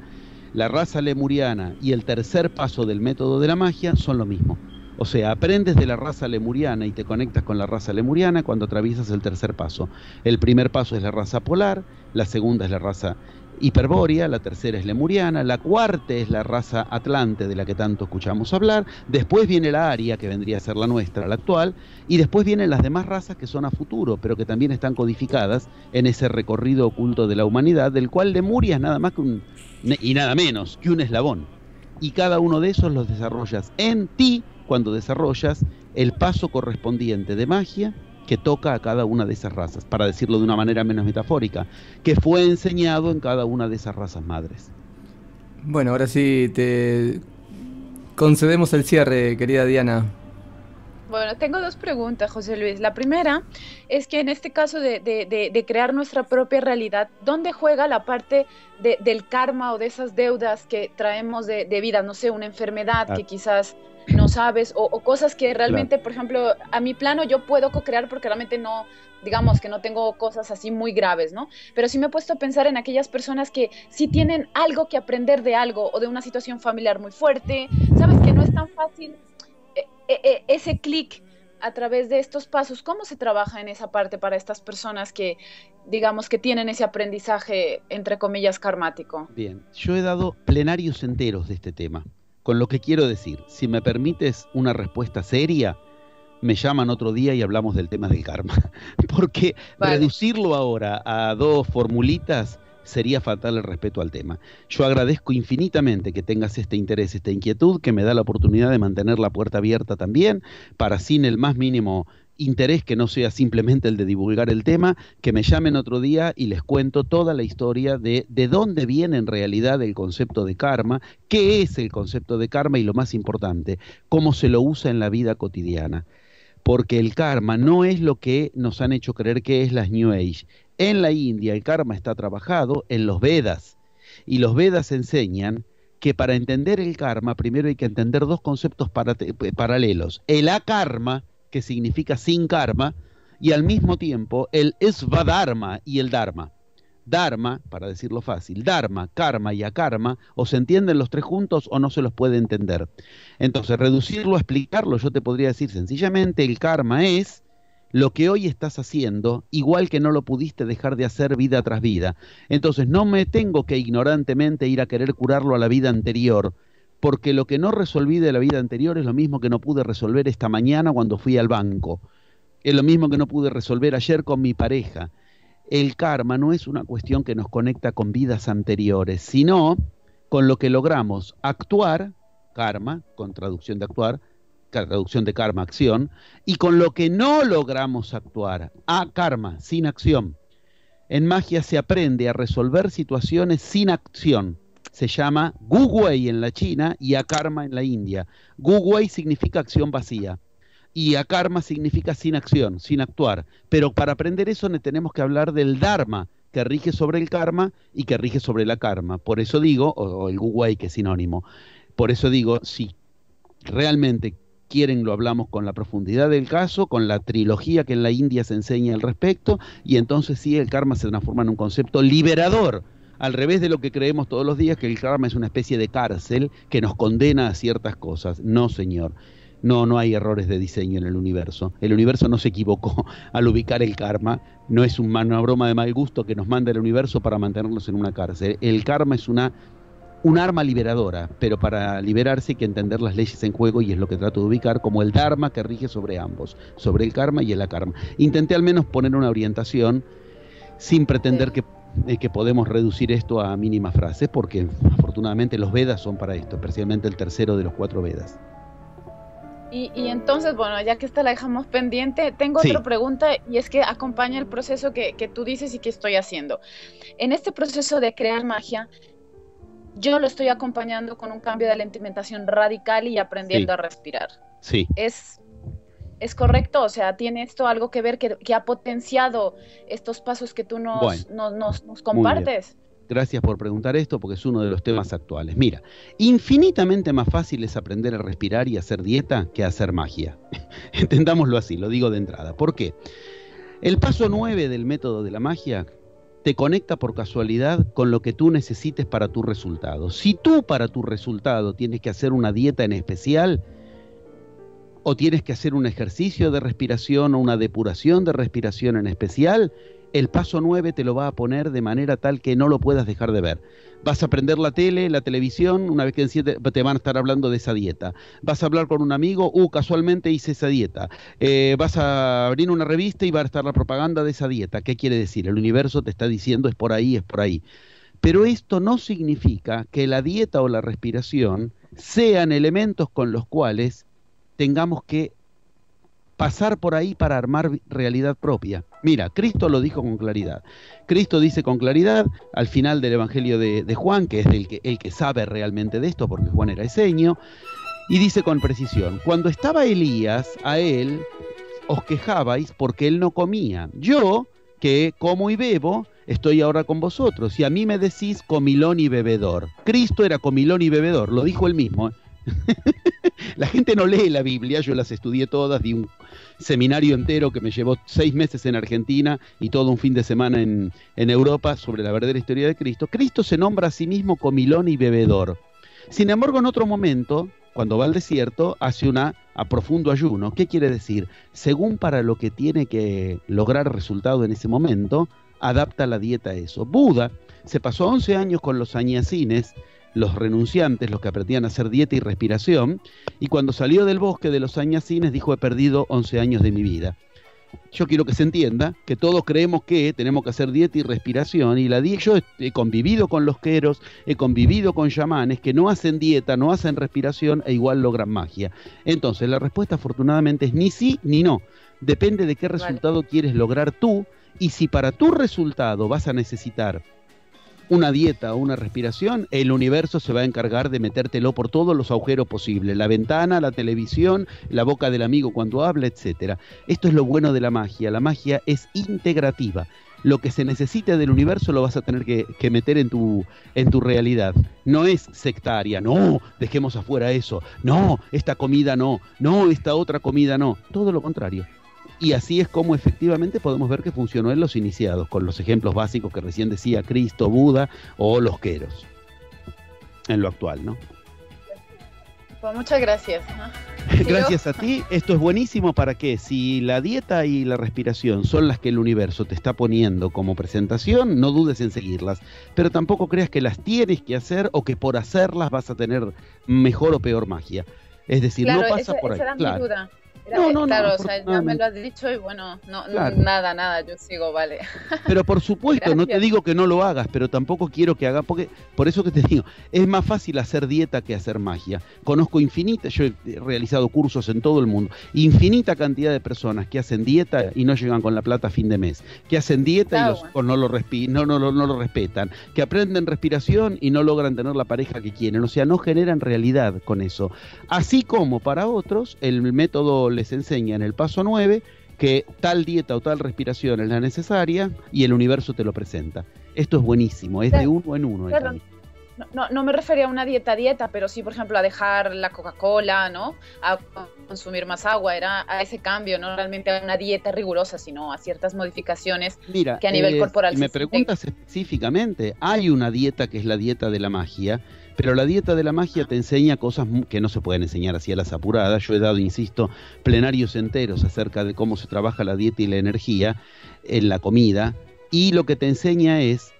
La raza lemuriana y el tercer paso del método de la magia son lo mismo. O sea, aprendes de la raza lemuriana y te conectas con la raza lemuriana cuando atraviesas el tercer paso. El primer paso es la raza polar, la segunda es la raza hiperbórea, la tercera es lemuriana, la cuarta es la raza atlante de la que tanto escuchamos hablar, después viene la aria, que vendría a ser la nuestra, la actual, y después vienen las demás razas que son a futuro, pero que también están codificadas en ese recorrido oculto de la humanidad, del cual Lemuria es nada más que y nada menos que un eslabón, y cada uno de esos los desarrollas en ti cuando desarrollas el paso correspondiente de magia, que toca a cada una de esas razas, para decirlo de una manera menos metafórica, que fue enseñado en cada una de esas razas madres. Bueno, ahora sí te concedemos el cierre, querida Diana. Bueno, tengo dos preguntas, José Luis. La primera es que en este caso de crear nuestra propia realidad, ¿dónde juega la parte del karma o de esas deudas que traemos de vida? No sé, una enfermedad que quizás no sabes o cosas que realmente, por ejemplo, a mi plano yo puedo co-crear porque realmente no, digamos que no tengo cosas así muy graves, ¿no? Pero sí me he puesto a pensar en aquellas personas que sí tienen algo que aprender de algo o de una situación familiar muy fuerte, ¿sabes? Que no es tan fácil ese clic a través de estos pasos. ¿Cómo se trabaja en esa parte para estas personas que, digamos, que tienen ese aprendizaje, entre comillas, karmático? Bien, yo he dado plenarios enteros de este tema, con lo que quiero decir, si me permites una respuesta seria, me llaman otro día y hablamos del tema del karma, porque reducirlo ahora a dos formulitas sería faltarle el respeto al tema. Yo agradezco infinitamente que tengas este interés, esta inquietud, que me da la oportunidad de mantener la puerta abierta también, para sin el más mínimo interés que no sea simplemente el de divulgar el tema, que me llamen otro día y les cuento toda la historia de dónde viene en realidad el concepto de karma, qué es el concepto de karma y lo más importante, cómo se lo usa en la vida cotidiana. Porque el karma no es lo que nos han hecho creer que es las New Age. En la India el karma está trabajado en los Vedas, y los Vedas enseñan que para entender el karma primero hay que entender dos conceptos paralelos: el akarma, que significa sin karma, y al mismo tiempo el svadharma y el dharma. Dharma, para decirlo fácil, dharma, karma y akarma, o se entienden los tres juntos o no se los puede entender. Entonces, reducirlo a explicarlo, yo te podría decir sencillamente, el karma es lo que hoy estás haciendo, igual que no lo pudiste dejar de hacer vida tras vida. Entonces, no me tengo que ignorantemente ir a querer curarlo a la vida anterior, porque lo que no resolví de la vida anterior es lo mismo que no pude resolver esta mañana cuando fui al banco. Es lo mismo que no pude resolver ayer con mi pareja. El karma no es una cuestión que nos conecta con vidas anteriores, sino con lo que logramos actuar, karma, con traducción de actuar, traducción de karma, acción, y con lo que no logramos actuar, akarma, sin acción. En magia se aprende a resolver situaciones sin acción. Se llama Gu Wei en la China y akarma en la India. Gu Wei significa acción vacía. Y akarma significa sin acción, sin actuar. Pero para aprender eso tenemos que hablar del dharma, que rige sobre el karma y que rige sobre la karma. Por eso digo, o el gu wei, que es sinónimo, por eso digo, si realmente quieren lo hablamos con la profundidad del caso, con la trilogía que en la India se enseña al respecto, y entonces sí, el karma se transforma en un concepto liberador, al revés de lo que creemos todos los días, que el karma es una especie de cárcel que nos condena a ciertas cosas. No, señor. No hay errores de diseño en el universo. El universo no se equivocó al ubicar el karma. No es una broma de mal gusto que nos manda el universo para mantenernos en una cárcel. El karma es un arma liberadora, pero para liberarse hay que entender las leyes en juego, y es lo que trato de ubicar como el dharma que rige sobre ambos, sobre el karma y el akarma. Intenté al menos poner una orientación sin pretender que podemos reducir esto a mínimas frases, porque afortunadamente los Vedas son para esto, especialmente el tercero de los 4 Vedas. Y entonces, bueno, ya que esta la dejamos pendiente, tengo otra pregunta, y es que acompaña el proceso que tú dices y que estoy haciendo. En este proceso de crear magia, yo lo estoy acompañando con un cambio de alimentación radical y aprendiendo a respirar. Sí. ¿Es correcto? O sea, ¿tiene esto algo que ver que ha potenciado estos pasos que tú nos compartes? Gracias por preguntar esto, porque es uno de los temas actuales. Mira, infinitamente más fácil es aprender a respirar y hacer dieta que hacer magia. Entendámoslo así, lo digo de entrada. ¿Por qué? El paso 9 del método de la magia te conecta por casualidad con lo que tú necesites para tu resultado. Si tú para tu resultado tienes que hacer una dieta en especial, o tienes que hacer un ejercicio de respiración o una depuración de respiración en especial, el paso 9 te lo va a poner de manera tal que no lo puedas dejar de ver. Vas a prender la tele, la televisión, una vez que te van a estar hablando de esa dieta. Vas a hablar con un amigo, casualmente hice esa dieta. Vas a abrir una revista y va a estar la propaganda de esa dieta. ¿Qué quiere decir? El universo te está diciendo es por ahí, es por ahí. Pero esto no significa que la dieta o la respiración sean elementos con los cuales tengamos que pasar por ahí para armar realidad propia. Mira, Cristo lo dijo con claridad. Cristo dice con claridad al final del Evangelio de Juan, que es el que sabe realmente de esto, porque Juan era eseño, y dice con precisión: cuando estaba Elías, a él os quejabais porque él no comía. Yo, que como y bebo, estoy ahora con vosotros, y a mí me decís comilón y bebedor. Cristo era comilón y bebedor, lo dijo él mismo. La gente no lee la Biblia, yo las estudié todas, di un seminario entero que me llevó 6 meses en Argentina y todo un fin de semana en Europa sobre la verdadera historia de Cristo. Cristo se nombra a sí mismo comilón y bebedor. Sin embargo, en otro momento, cuando va al desierto, hace a profundo ayuno. ¿Qué quiere decir? Según para lo que tiene que lograr resultado en ese momento, adapta la dieta a eso. Buda se pasó 11 años con los sannyasines, los renunciantes, los que aprendían a hacer dieta y respiración, y cuando salió del bosque de los sannyasines dijo: he perdido 11 años de mi vida. Yo quiero que se entienda que todos creemos que tenemos que hacer dieta y respiración, y yo he convivido con los queros, he convivido con chamanes que no hacen dieta, no hacen respiración e igual logran magia. Entonces la respuesta afortunadamente es ni sí ni no. Depende de qué resultado quieres lograr tú, y si para tu resultado vas a necesitar una dieta o una respiración, el universo se va a encargar de metértelo por todos los agujeros posibles: la ventana, la televisión, la boca del amigo cuando habla, etcétera. Esto es lo bueno de la magia es integrativa. Lo que se necesite del universo lo vas a tener que meter en tu realidad. No es sectaria, no, dejemos afuera eso, no, esta comida no, esta otra comida no, todo lo contrario. Y así es como efectivamente podemos ver que funcionó en los iniciados, con los ejemplos básicos que recién decía Cristo, Buda o los queros, en lo actual, ¿no? Pues muchas gracias, ¿no? Gracias a ti. Esto es buenísimo para que, si la dieta y la respiración son las que el universo te está poniendo como presentación, no dudes en seguirlas, pero tampoco creas que las tienes que hacer o que por hacerlas vas a tener mejor o peor magia. Es decir, claro, no pasa por ahí. Esa era mi duda. No, claro, o sea, ya me lo has dicho y bueno, Claro. nada, yo sigo, vale. Pero por supuesto, no te Gracias. digo que no lo hagas, pero tampoco quiero que hagas, porque por eso que te digo, es más fácil hacer dieta que hacer magia. Conozco yo he realizado cursos en todo el mundo, infinita cantidad de personas que hacen dieta y no llegan con la plata a fin de mes, que hacen dieta y no lo respetan, que aprenden respiración y no logran tener la pareja que quieren, o sea, no generan realidad con eso. Así como para otros, el método les enseña en el paso 9 que tal dieta o tal respiración es la necesaria y el universo te lo presenta. Esto es buenísimo, es de uno en uno. Claro, no me refería a una dieta, pero sí, por ejemplo, a dejar la Coca-Cola, ¿no? A consumir más agua, era a ese cambio, no realmente a una dieta rigurosa, sino a ciertas modificaciones. Mira, que a nivel corporal si me preguntas específicamente, hay una dieta que es la dieta de la magia, pero la dieta de la magia te enseña cosas que no se pueden enseñar así a las apuradas. Yo he dado, insisto, plenarios enteros acerca de cómo se trabaja la dieta y la energía en la comida, y lo que te enseña es: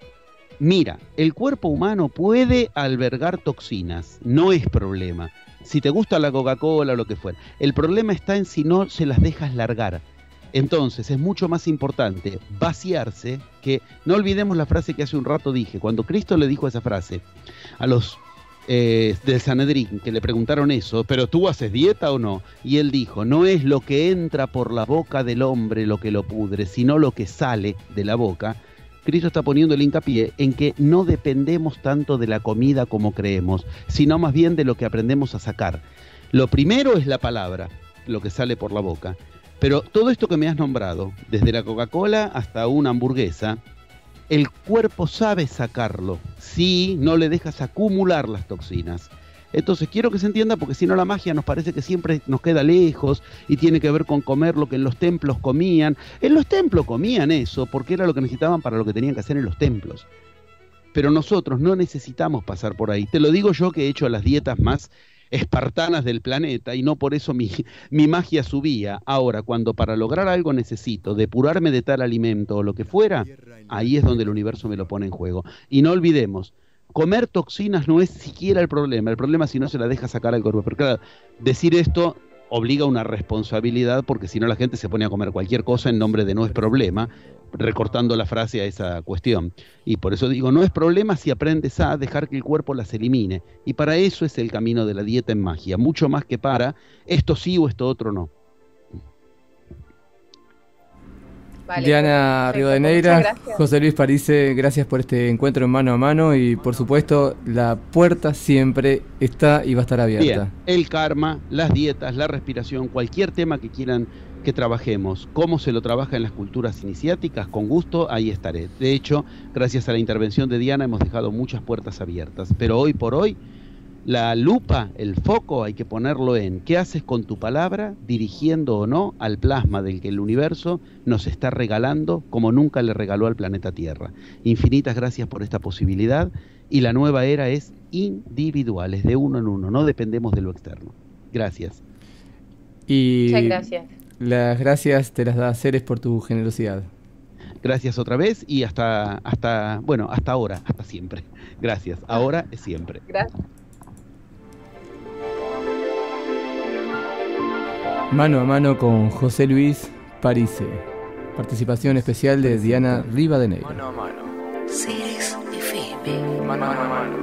mira, el cuerpo humano puede albergar toxinas, no es problema. Si te gusta la Coca-Cola o lo que fuera, el problema está en si no se las dejas largar. Entonces es mucho más importante vaciarse, que no olvidemos la frase que hace un rato dije, cuando Cristo le dijo esa frase a los del Sanedrín, que le preguntaron eso: ¿pero tú haces dieta o no? Y él dijo: no es lo que entra por la boca del hombre lo que lo pudre, sino lo que sale de la boca. Cristo está poniendo el hincapié en que no dependemos tanto de la comida como creemos, sino más bien de lo que aprendemos a sacar. Lo primero es la palabra, lo que sale por la boca. Pero todo esto que me has nombrado, desde la Coca-Cola hasta una hamburguesa, el cuerpo sabe sacarlo si no le dejas acumular las toxinas. Entonces quiero que se entienda, porque si no la magia nos parece que siempre nos queda lejos y tiene que ver con comer lo que en los templos comían. En los templos comían eso porque era lo que necesitaban para lo que tenían que hacer en los templos. Pero nosotros no necesitamos pasar por ahí. Te lo digo yo, que he hecho las dietas más espartanas del planeta y no por eso mi magia subía. Ahora, cuando para lograr algo necesito depurarme de tal alimento o lo que fuera, ahí es donde el universo me lo pone en juego. Y no olvidemos, comer toxinas no es siquiera el problema es si no se la deja sacar al cuerpo. Pero claro, decir esto obliga a una responsabilidad, porque si no la gente se pone a comer cualquier cosa en nombre de no es problema, recortando la frase a esa cuestión. Y por eso digo, no es problema si aprendes a dejar que el cuerpo las elimine. Y para eso es el camino de la dieta en magia, mucho más que para esto sí o esto otro no. Vale, Diana perfecto. Rivadeneira, Muchas gracias. José Luis Parise, gracias por este encuentro en mano a mano y por supuesto la puerta siempre está y va a estar abierta. Bien, el karma, las dietas, la respiración, cualquier tema que quieran que trabajemos, cómo se lo trabaja en las culturas iniciáticas, con gusto, ahí estaré. De hecho, gracias a la intervención de Diana hemos dejado muchas puertas abiertas, pero hoy por hoy la lupa, el foco hay que ponerlo en qué haces con tu palabra, dirigiendo o no al plasma del que el universo nos está regalando como nunca le regaló al planeta Tierra. Infinitas gracias por esta posibilidad y la nueva era es individual, es de uno en uno, no dependemos de lo externo. Gracias. Y Muchas gracias. las gracias te las da Ceres por tu generosidad. Gracias otra vez y hasta ahora, hasta siempre. Gracias, ahora es siempre. Gracias. Mano a mano con José Luis Parise. Participación especial de Diana Rivadeneira. Ceres FM. Mano a mano.